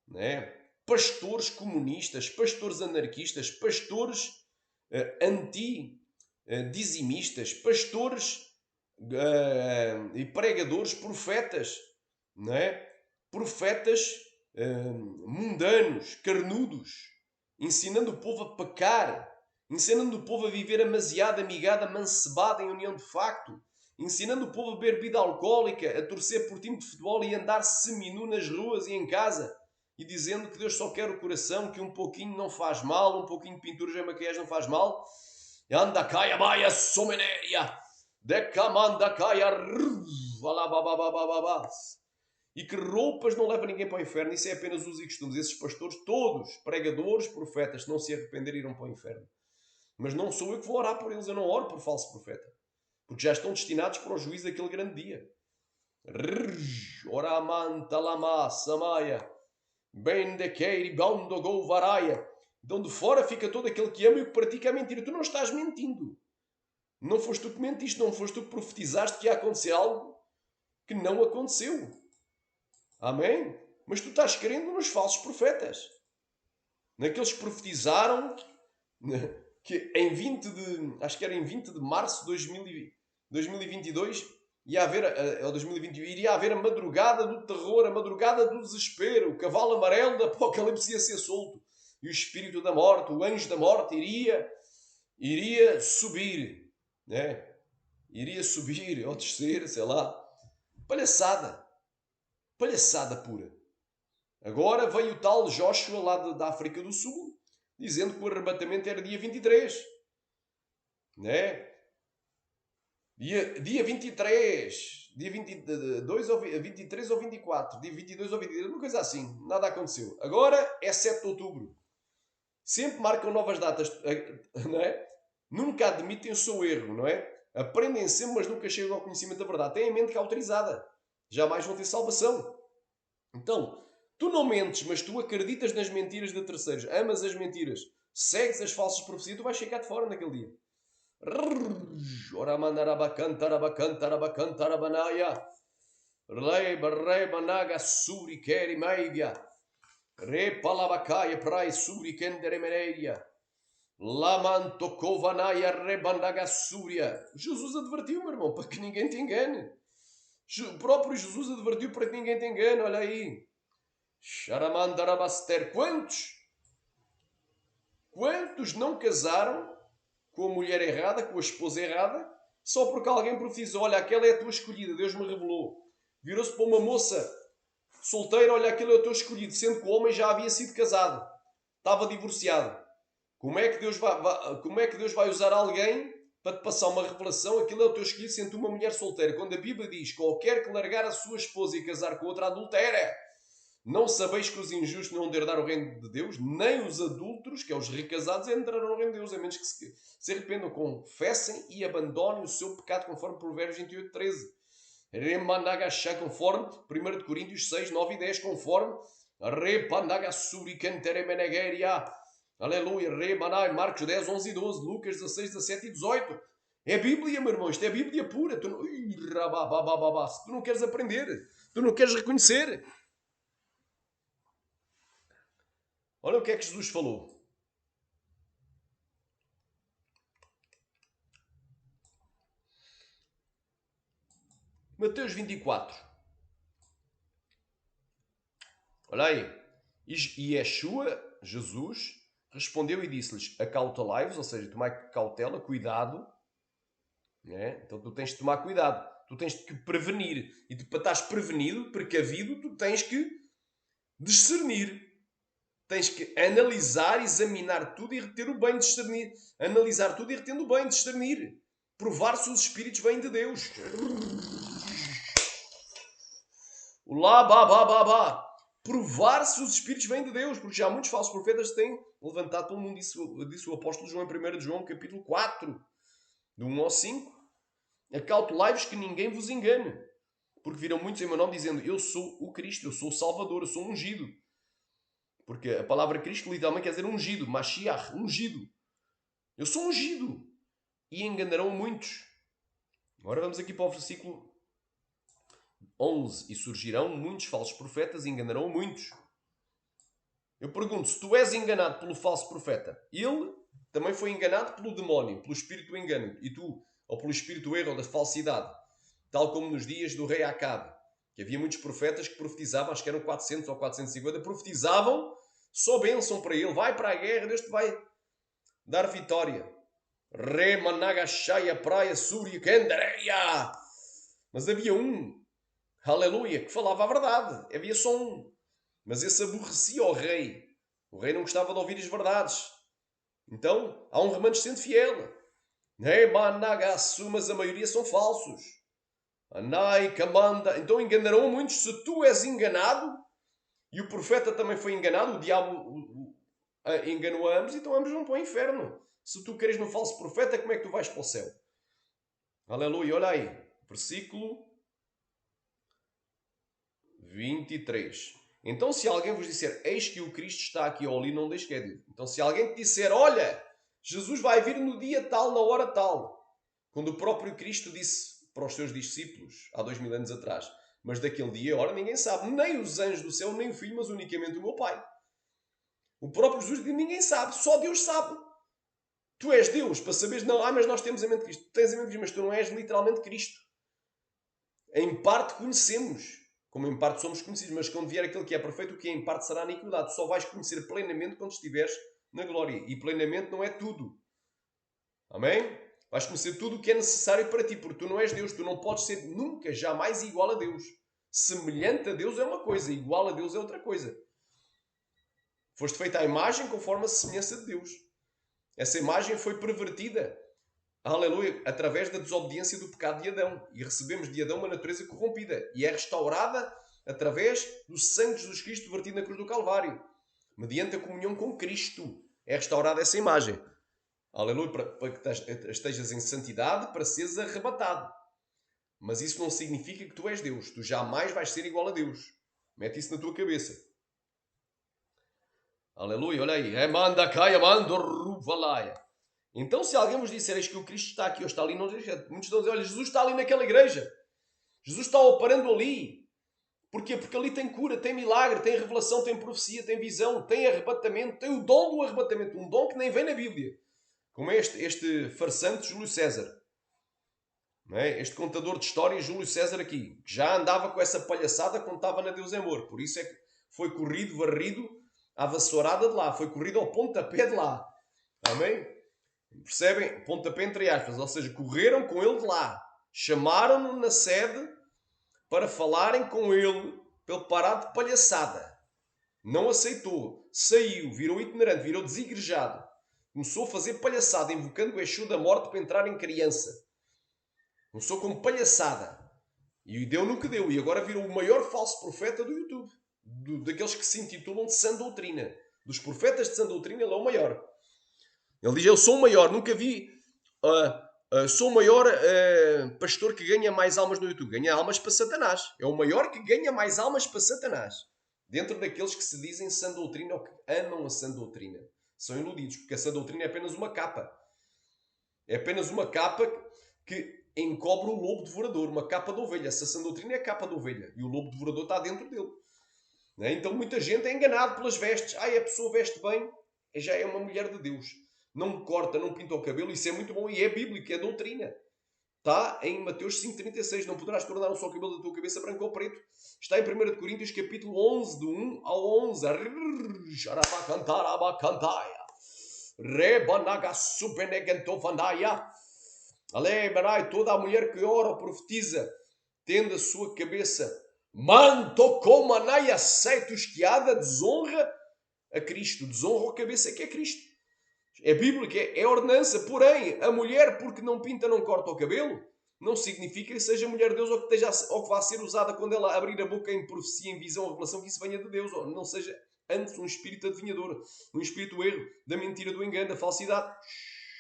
Não é? Pastores comunistas, pastores anarquistas, pastores anti-dizimistas, pastores e pregadores, profetas, não é? Profetas mundanos, carnudos, ensinando o povo a pecar, ensinando o povo a viver amasiado, amigado, amancebado em união de facto, ensinando o povo a beber bebida alcoólica, a torcer por time de futebol e andar seminu nas ruas e em casa, e dizendo que Deus só quer o coração, que um pouquinho não faz mal, um pouquinho de pintura e maquiagem não faz mal. Anda caia baia somenéria, decamanda caia, e que roupas não levam ninguém para o inferno. Isso é apenas usos e costumes. Esses pastores, todos, pregadores, profetas, se não se arrepender, irão para o inferno. Mas não sou eu que vou orar por eles, eu não oro por falso profeta, porque já estão destinados para o juízo daquele grande dia. Oramanta lama samaya, bendequeiri bandogou varaia. Então de fora fica todo aquele que ama e o que pratica a mentira. Tu não estás mentindo. Não foste tu que mentiste, não foste tu que profetizaste que ia acontecer algo que não aconteceu. Amém? Mas tu estás crendo nos falsos profetas. Naqueles que profetizaram que em 20 de... Acho que era em 20 de março de 2022 ia haver... Ou 2021, iria haver a madrugada do terror, a madrugada do desespero. O cavalo amarelo do Apocalipse ia ser solto. E o espírito da morte, o anjo da morte iria subir. Né? Iria subir ou descer, sei lá. Palhaçada. Palhaçada pura. Agora veio o tal Joshua lá da África do Sul, dizendo que o arrebatamento era dia 23. Né? Dia 23. Dia 22 ou 23 ou 24. Dia 22 ou 23. Uma coisa assim. Nada aconteceu. Agora é 7 de outubro. Sempre marcam novas datas. Não é? Nunca admitem o seu erro. Não é? Aprendem sempre, mas nunca chegam ao conhecimento da verdade. Têm a mente que é autorizada. Jamais vão ter salvação. Então, tu não mentes, mas tu acreditas nas mentiras de terceiros. Amas as mentiras. Segues as falsas profecias. Tu vais ficar de fora naquele dia. Jesus advertiu, meu irmão, para que ninguém te engane. O próprio Jesus advertiu para que ninguém te engane. Olha aí. Quantos não casaram com a mulher errada, com a esposa errada, só porque alguém profetizou: olha, aquela é a tua escolhida, Deus me revelou. Virou-se para uma moça solteira: olha, aquele é o teu escolhido, sendo que o homem já havia sido casado, estava divorciado. Como é que Deus vai usar alguém para te passar uma revelação? Aquilo é o teu escolhido, sendo uma mulher solteira. Quando a Bíblia diz: qualquer que largar a sua esposa e casar com outra adultera, não sabeis que os injustos não vão herdar o reino de Deus, nem os adúlteros, que é os recasados, entrarão no reino de Deus, a menos que se arrependam, confessem e abandonem o seu pecado, conforme Provérbios 28:13. Remanagachá, conforme 1 Coríntios 6, 9 e 10, conforme Repanagasuricanteremenegeria. Aleluia. Remanai, Marcos 10, 11 e 12, Lucas 16, 17 e 18. É Bíblia, meu irmão. Isto é Bíblia pura. Se tu não queres aprender, tu não queres reconhecer. Olha o que é que Jesus falou. Mateus 24. Olha aí. E Yeshua, Jesus, respondeu e disse-lhes: acautelai-vos, ou seja, tomai cautela, cuidado. Né? Então tu tens de tomar cuidado. Tu tens de prevenir. E para estás prevenido, precavido, tu tens que discernir. Tens que analisar, examinar tudo e reter o bem, discernir. Analisar tudo e retendo o bem, discernir. Provar se os espíritos vêm de Deus. Lá, bá. Provar se os espíritos vêm de Deus, porque já muitos falsos profetas têm levantado pelo mundo, disse o apóstolo João em 1 João, capítulo 4, do 1 ao 5. Acautelai-vos que ninguém vos engane, porque viram muitos em meu nome dizendo, eu sou o Cristo, eu sou o Salvador, eu sou ungido. Porque a palavra Cristo literalmente quer dizer ungido, Mashiach, ungido. Eu sou ungido. E enganarão muitos. Agora vamos aqui para o versículo 11. E surgirão muitos falsos profetas e enganarão muitos. Eu pergunto, se tu és enganado pelo falso profeta, ele também foi enganado pelo demónio, pelo espírito do engano, e tu, ou pelo espírito do erro ou da falsidade, tal como nos dias do rei Acabe, que havia muitos profetas que profetizavam, acho que eram 400 ou 450, profetizavam só bênção para ele, vai para a guerra, Deus te vai dar vitória. Remanagashaya praia Súria Candareia. Mas havia um, aleluia, que falava a verdade. Havia só um. Mas esse aborrecia o rei. O rei não gostava de ouvir as verdades. Então, há um remanescente fiel. Remanagasu, mas a maioria são falsos. Anai, Kamanda. Então enganarão muitos. Se tu és enganado, e o profeta também foi enganado, o diabo enganou a ambos, então ambos vão para o inferno. Se tu queres no falso profeta, como é que tu vais para o céu? Aleluia, olha aí. Versículo 23. Então se alguém vos disser, eis que o Cristo está aqui ou ali, não deixe que é Deus. Então se alguém te disser, olha, Jesus vai vir no dia tal, na hora tal. Quando o próprio Cristo disse para os seus discípulos, há 2000 anos atrás, mas daquele dia, ora, ninguém sabe. Nem os anjos do céu, nem o Filho, mas unicamente o meu Pai. O próprio Jesus diz, ninguém sabe, só Deus sabe. Tu és Deus, para saberes, não, mas nós temos a mente de Cristo. Tu tens a mente de Cristo, mas tu não és literalmente Cristo. Em parte conhecemos, como em parte somos conhecidos, mas quando vier aquele que é perfeito, o que é em parte será aniquilado. Tu só vais conhecer plenamente quando estiveres na glória. E plenamente não é tudo. Amém? Vais conhecer tudo o que é necessário para ti, porque tu não és Deus. Tu não podes ser nunca, jamais igual a Deus. Semelhante a Deus é uma coisa, igual a Deus é outra coisa. Foste feita à imagem conforme a semelhança de Deus. Essa imagem foi pervertida, aleluia, através da desobediência do pecado de Adão. E recebemos de Adão uma natureza corrompida. E é restaurada através do sangue de Jesus Cristo vertido na cruz do Calvário. Mediante a comunhão com Cristo. É restaurada essa imagem. Aleluia, para que estejas em santidade, para seres arrebatado. Mas isso não significa que tu és Deus. Tu jamais vais ser igual a Deus. Mete isso na tua cabeça. Aleluia, olha aí. Então, se alguém vos disser que o Cristo está aqui ou está ali, não deixe. Muitos estão a dizer, olha, Jesus está ali naquela igreja. Jesus está operando ali. Porquê? Porque ali tem cura, tem milagre, tem revelação, tem profecia, tem visão, tem arrebatamento, tem o dom do arrebatamento. Um dom que nem vem na Bíblia. Como é este farsante Júlio César. Não é? Este contador de histórias, Júlio César aqui. Que já andava com essa palhaçada quando estava na Deus é Amor. Por isso é que foi corrido, varrido à vassourada de lá. Foi corrido ao pontapé de lá. Amém? Percebem? Pontapé entre aspas. Ou seja, correram com ele de lá. Chamaram-no na sede para falarem com ele, para ele parar de palhaçada. Não aceitou. Saiu, virou itinerante, virou desigrejado. Começou a fazer palhaçada, invocando o Exu da morte para entrar em criança. Começou como palhaçada. E deu no que deu. E agora virou o maior falso profeta do YouTube. Daqueles que se intitulam de sã doutrina. Dos profetas de sã doutrina, ele é o maior. Ele diz, eu sou o maior. Nunca vi... sou o maior pastor que ganha mais almas no YouTube. Ganha almas para Satanás. É o maior que ganha mais almas para Satanás. Dentro daqueles que se dizem sã doutrina ou que amam a sã doutrina. São iludidos, porque essa doutrina é apenas uma capa. É apenas uma capa que encobre o lobo devorador, uma capa de ovelha. Essa sã doutrina é a capa de ovelha. E o lobo devorador está dentro dele. Não é? Então muita gente é enganada pelas vestes. A pessoa veste bem, já é uma mulher de Deus. Não corta, não pinta o cabelo. Isso é muito bom e é bíblico, é doutrina. Está em Mateus 5,36. Não poderás tornar um só cabelo da tua cabeça branco ou preto. Está em 1 Coríntios capítulo 11, do 1 ao 11. Toda a mulher que ora ou profetiza, tendo a sua cabeça manto como anaia seitos que há da desonra, a Cristo, desonram a cabeça que é Cristo. É bíblico, é ordenança. Porém, a mulher, porque não pinta, não corta o cabelo, não significa que seja mulher de Deus ou que vá ser usada quando ela abrir a boca em profecia, em visão ou revelação, que isso venha de Deus, ou não seja antes um espírito adivinhador, um espírito do erro, da mentira, do engano, da falsidade.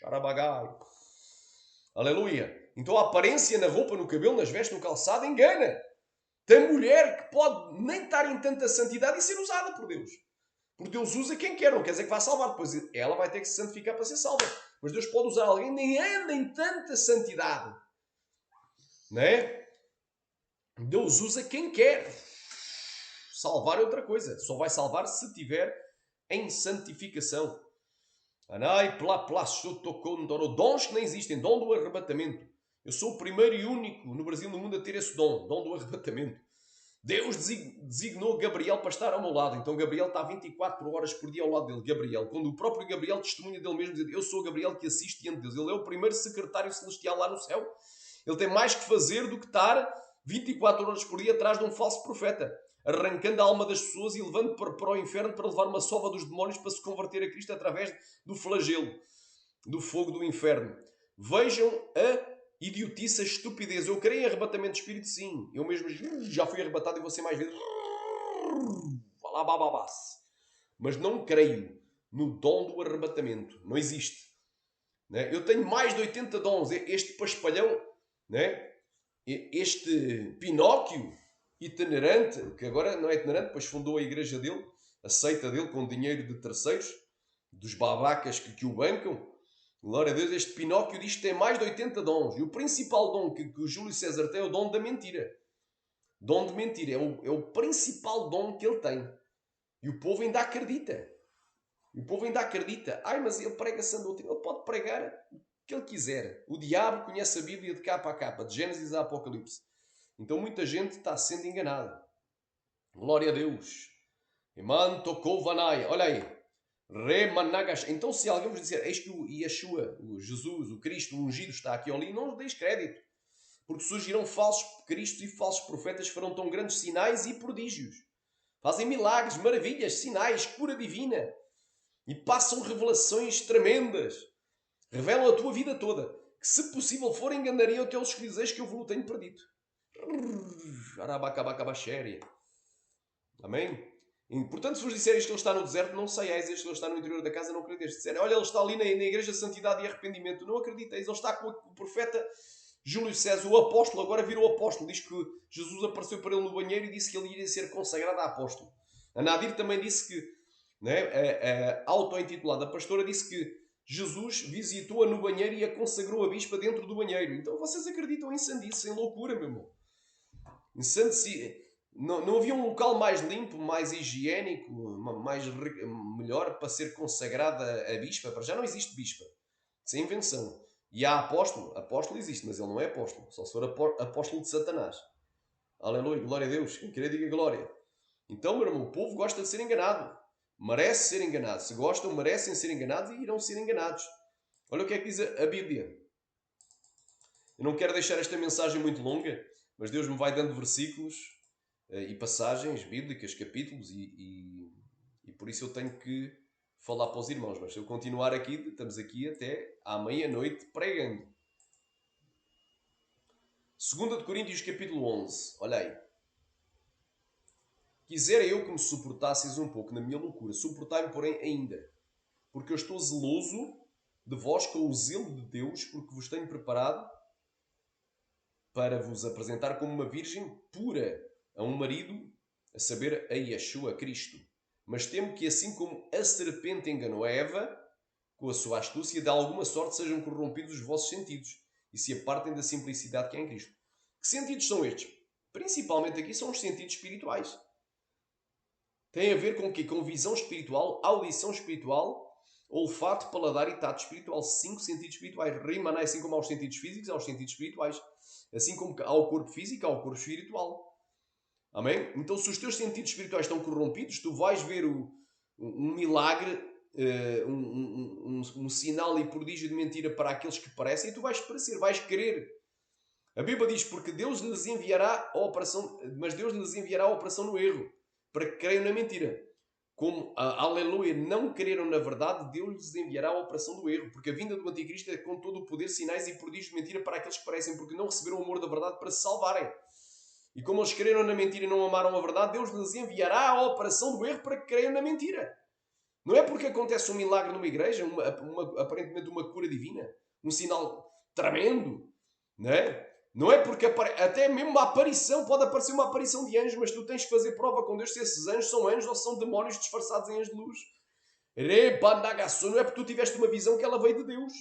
Xarabagai. Aleluia. Então a aparência na roupa, no cabelo, nas vestes, no calçado engana. Tem mulher que pode nem estar em tanta santidade e ser usada por Deus. Porque Deus usa quem quer, não quer dizer que vai salvar. Depois ela vai ter que se santificar para ser salva. Mas Deus pode usar alguém que nem anda em tanta santidade. Não é? Deus usa quem quer. Salvar é outra coisa. Só vai salvar se estiver em santificação. Anai, plá, dons que nem existem. Dom do arrebatamento. Eu sou o primeiro e único no Brasil e no mundo a ter esse dom. Dom do arrebatamento. Deus designou Gabriel para estar ao meu lado. Então Gabriel está 24 horas por dia ao lado dele. Gabriel. Quando o próprio Gabriel testemunha dele mesmo, dizendo: eu sou o Gabriel que assiste diante de Deus. Ele é o primeiro secretário celestial lá no céu. Ele tem mais que fazer do que estar 24 horas por dia atrás de um falso profeta, arrancando a alma das pessoas e levando para o inferno para levar uma sova dos demónios para se converter a Cristo através do flagelo, do fogo do inferno. Vejam a idiotice, a estupidez. Eu creio em arrebatamento de espírito, sim. Eu mesmo já fui arrebatado e vou ser mais vezes. Mas não creio no dom do arrebatamento. Não existe. Eu tenho mais de 80 dons. Este paspalhão, este Pinóquio itinerante, que agora não é itinerante, depois fundou a igreja dele, a seita dele, com dinheiro de terceiros, dos babacas que o bancam. Glória a Deus, este Pinóquio diz que tem mais de 80 dons. E o principal dom que o Júlio César tem é o dom da mentira. Dom de mentira. É o principal dom que ele tem. E o povo ainda acredita. Ai, mas ele prega sã doutrina. Ele pode pregar o que ele quiser. O diabo conhece a Bíblia de capa a capa, de Gênesis a Apocalipse. Então muita gente está sendo enganada. Glória a Deus. Olha aí. Remanagas. Então, se alguém vos disser: eis que o Yeshua, o Jesus, o Cristo, o ungido está aqui ou ali, não deis crédito. Porque surgirão falsos cristos e falsos profetas que farão tão grandes sinais e prodígios. Fazem milagres, maravilhas, sinais, cura divina. E passam revelações tremendas. Revelam a tua vida toda. Que, se possível for, enganariam até os escolhidos que eu vos tenho perdido. Amém? E, portanto, se vos disseres que ele está no deserto, não saiais. Este que ele está no interior da casa, não acrediteis. Se disserem: olha, ele está ali na igreja de santidade e arrependimento, não acrediteis. Ele está com o profeta Júlio César, o apóstolo, agora virou apóstolo. Diz que Jesus apareceu para ele no banheiro e disse que ele iria ser consagrado a apóstolo. A Nadir também disse que, a auto-intitulada pastora, disse que Jesus visitou-a no banheiro e a consagrou a bispa dentro do banheiro. Então vocês acreditam em sandice, em loucura, meu irmão. Em sandice. Não havia um local mais limpo, mais higiênico, melhor para ser consagrada a bispa? Para já não existe bispa. Isso é invenção. E há apóstolo? Apóstolo existe, mas ele não é apóstolo. Só se for apóstolo de Satanás. Aleluia, glória a Deus. Quem querer diga glória. Então, meu irmão, o povo gosta de ser enganado. Merece ser enganado. Se gostam, merecem ser enganados e irão ser enganados. Olha o que é que diz a Bíblia. Eu não quero deixar esta mensagem muito longa, mas Deus me vai dando versículos e passagens bíblicas, capítulos, e por isso eu tenho que falar para os irmãos. Mas se eu continuar aqui, estamos aqui até à meia-noite pregando. 2 de Coríntios capítulo 11. Olha aí. Quisera eu que me suportasseis um pouco na minha loucura. Suportai-me, porém, ainda. Porque eu estou zeloso de vós com o zelo de Deus, porque vos tenho preparado para vos apresentar como uma virgem pura a um marido, a saber, a Yeshua, a Cristo. Mas temo que, assim como a serpente enganou a Eva, com a sua astúcia, de alguma sorte sejam corrompidos os vossos sentidos e se apartem da simplicidade que é em Cristo. Que sentidos são estes? Principalmente aqui são os sentidos espirituais. Tem a ver com o quê? Com visão espiritual, audição espiritual, olfato, paladar e tato espiritual. 5 sentidos espirituais. Rima, assim como aos sentidos físicos, aos sentidos espirituais. Assim como ao corpo físico, ao corpo espiritual. Amém? Então, se os teus sentidos espirituais estão corrompidos, tu vais ver um milagre, um sinal e prodígio de mentira para aqueles que parecem, e tu vais parecer, vais querer. A Bíblia diz: porque Deus lhes enviará a operação, mas Deus lhes enviará a operação no erro, para que creiam na mentira. como, aleluia, não creram na verdade, Deus lhes enviará a operação do erro, porque a vinda do anticristo é com todo o poder, sinais e prodígios de mentira para aqueles que parecem, porque não receberam o amor da verdade para se salvarem. E como eles creram na mentira e não amaram a verdade, Deus lhes enviará a operação do erro para que creiam na mentira. Não é porque acontece um milagre numa igreja, aparentemente uma cura divina, um sinal tremendo, não é? Não é porque até mesmo uma aparição, pode aparecer uma aparição de anjos, mas tu tens que fazer prova com Deus se esses anjos são anjos ou são demónios disfarçados em anjos de luz. Não é porque tu tiveste uma visão que ela veio de Deus.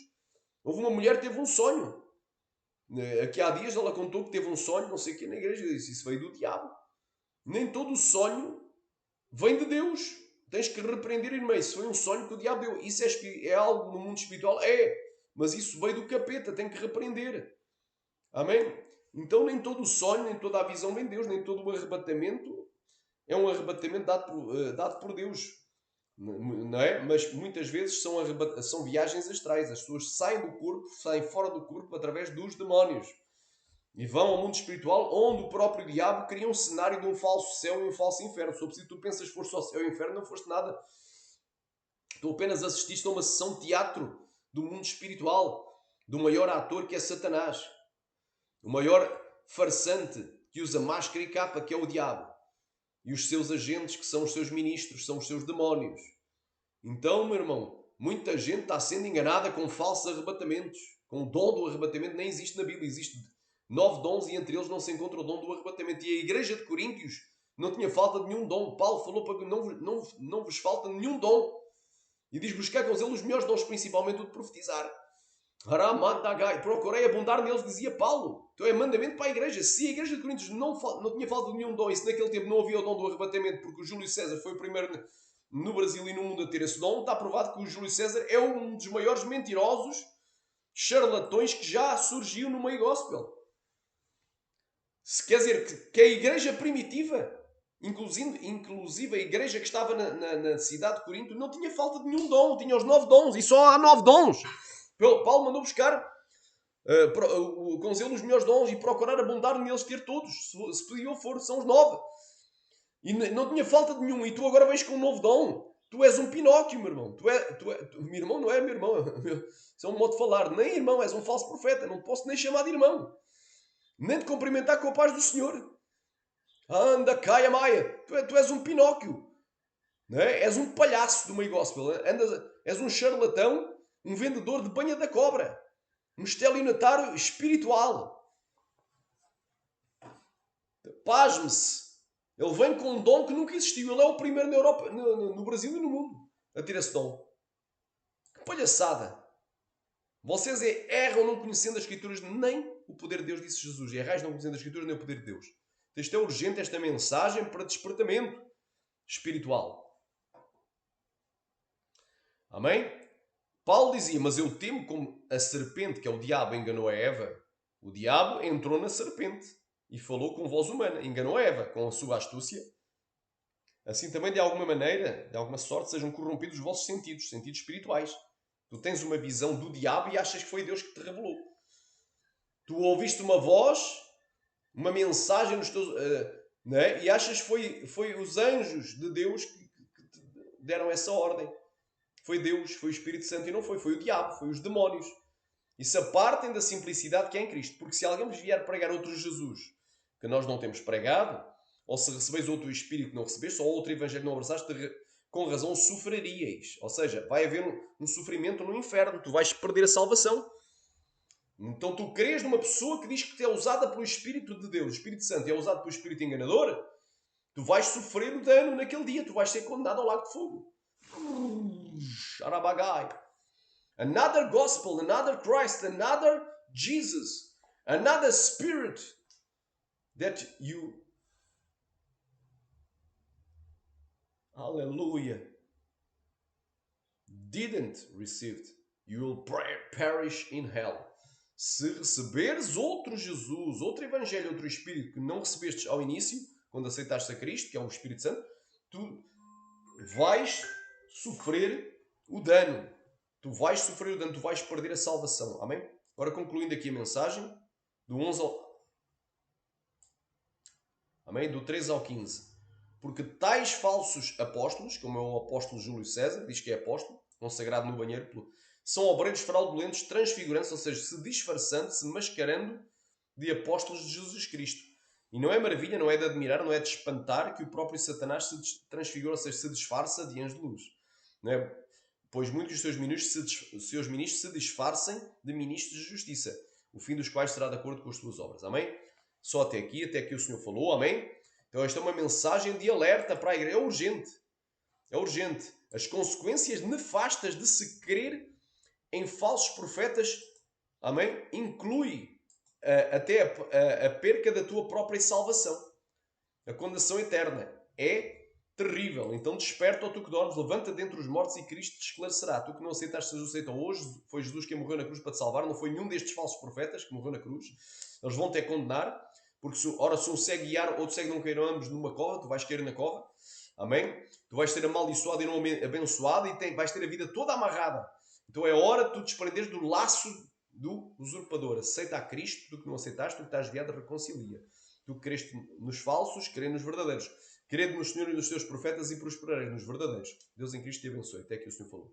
Houve uma mulher que teve um sonho. Aqui há dias ela contou que teve um sonho, não sei o que, na igreja. Eu disse, isso veio do diabo. Nem todo sonho vem de Deus. Tens que repreender, irmão. Isso foi um sonho que o diabo deu. Isso é algo no mundo espiritual? É. Mas isso veio do capeta. Tem que repreender. Amém? Então nem todo o sonho, nem toda a visão vem de Deus. Nem todo o arrebatamento é um arrebatamento dado por Deus. Não é? Mas muitas vezes são viagens astrais. As pessoas saem do corpo, saem fora do corpo através dos demónios. E vão ao mundo espiritual, onde o próprio diabo cria um cenário de um falso céu e um falso inferno. Se for preciso, tu pensas que foste ao céu e ao inferno, não foste nada. Tu apenas assististe a uma sessão de teatro do mundo espiritual, do maior ator que é Satanás. O maior farsante que usa máscara e capa, que é o diabo. E os seus agentes, que são os seus ministros, são os seus demónios. Então, meu irmão, muita gente está sendo enganada com falsos arrebatamentos. Com o dom do arrebatamento nem existe na Bíblia. Existe 9 dons e entre eles não se encontra o dom do arrebatamento. E a igreja de Coríntios não tinha falta de nenhum dom. Paulo falou para que não vos falta nenhum dom. E diz, buscar com eles os melhores dons, principalmente o de profetizar. Procurei abundar neles, dizia Paulo. Então é mandamento para a igreja. Se a igreja de Coríntios não tinha falta de nenhum dom, e se naquele tempo não havia o dom do arrebatamento, porque o Júlio César foi o primeiro no Brasil e no mundo a ter esse dom, está provado que o Júlio César é um dos maiores mentirosos, charlatões que já surgiu no meio gospel. Se quer dizer que a igreja primitiva, inclusive a igreja que estava na cidade de Corinto, não tinha falta de nenhum dom, tinha os 9 dons, e só há 9 dons. Paulo mandou buscar com zelo os melhores dons e procurar abundar neles, ter todos, se podia for, são os 9. E não tinha falta de nenhum, e tu agora vens com um novo dom. Tu és um Pinóquio, meu irmão. Meu irmão não é meu irmão. Isso é um modo de falar. Nem irmão, és um falso profeta. Não te posso nem chamar de irmão. Nem te cumprimentar com a paz do Senhor. Anda, caia, maia. Tu és um Pinóquio. Não é? És um palhaço do meio gospel. És um charlatão, um vendedor de banha da cobra. Um estelionatário espiritual. Pasme-se. Ele vem com um dom que nunca existiu. Ele é o primeiro na Europa, no Brasil e no mundo a ter esse dom. Que palhaçada. Vocês erram não conhecendo as Escrituras nem o poder de Deus, disse Jesus. Errais não conhecendo as Escrituras nem o poder de Deus. Isto é urgente, esta mensagem para despertamento espiritual. Amém? Paulo dizia, mas eu temo como a serpente, que é o diabo, enganou a Eva. O diabo entrou na serpente e falou com voz humana. Enganou a Eva com a sua astúcia. Assim também, de alguma maneira, de alguma sorte, sejam corrompidos os vossos sentidos espirituais. Tu tens uma visão do diabo e achas que foi Deus que te revelou. Tu ouviste uma voz, uma mensagem nos teus, não é? E achas que foi os anjos de Deus que te deram essa ordem. Foi Deus, foi o Espírito Santo e não foi o diabo, foi os demónios. E se apartem da simplicidade que é em Cristo. Porque se alguém vos vier pregar outro Jesus que nós não temos pregado, ou se recebeis outro Espírito que não recebeste, ou outro Evangelho que não abraçaste, com razão sofreríeis. Ou seja, vai haver um sofrimento no inferno. Tu vais perder a salvação. Então tu crês numa pessoa que diz que é usada pelo Espírito de Deus, o Espírito Santo, e é usado pelo Espírito enganador, tu vais sofrer o dano naquele dia. Tu vais ser condenado ao lago de fogo. Another gospel, another Christ, another Jesus, another spirit that you, hallelujah, didn't receive. You will perish in hell. Se receberes outro Jesus, outro Evangelho, outro Espírito que não recebestes ao início, quando aceitaste a Cristo, que é o Espírito Santo, tu vais sofrer o dano. Tu vais sofrer o dano, tu vais perder a salvação. Amém? Agora concluindo aqui a mensagem, do 11 ao... Amém? Do 13 ao 15. porque tais falsos apóstolos, como é o apóstolo Júlio César, diz que é apóstolo, consagrado no banheiro, são obreiros fraudulentos, transfigurantes, ou seja, se disfarçando, se mascarando de apóstolos de Jesus Cristo. E não é maravilha, não é de admirar, não é de espantar que o próprio Satanás se transfigura, ou seja, se disfarça de anjo de luz. Não é? Pois muitos dos seus ministros se disfarcem de ministros de justiça, o fim dos quais será de acordo com as suas obras. Amém? Só até aqui o Senhor falou. Amém? Então esta é uma mensagem de alerta para a igreja. É urgente. É urgente. As consequências nefastas de se crer em falsos profetas, amém? Inclui até a perca da tua própria salvação. A condenação eterna. É terrível. Então desperta, ó tu que dormes, levanta dentre os mortos e Cristo te esclarecerá. Tu que não aceitaste Jesus aceitam hoje, foi Jesus quem morreu na cruz para te salvar, não foi nenhum destes falsos profetas que morreu na cruz. Eles vão te condenar, porque se um cego guiar, outro cego não queiram ambos numa cova, tu vais cair na cova. Amém? Tu vais ser amaldiçoado e não abençoado e vais ter a vida toda amarrada. Então é hora de tu desprenderes do laço do usurpador. Aceita a Cristo, tu que não aceitaste, tu que estás desviado, reconcilia. Tu que creste nos falsos, crê nos verdadeiros. Crede no Senhor e nos seus profetas e prosperareis nos verdadeiros. Deus em Cristo te abençoe. Até que o Senhor falou.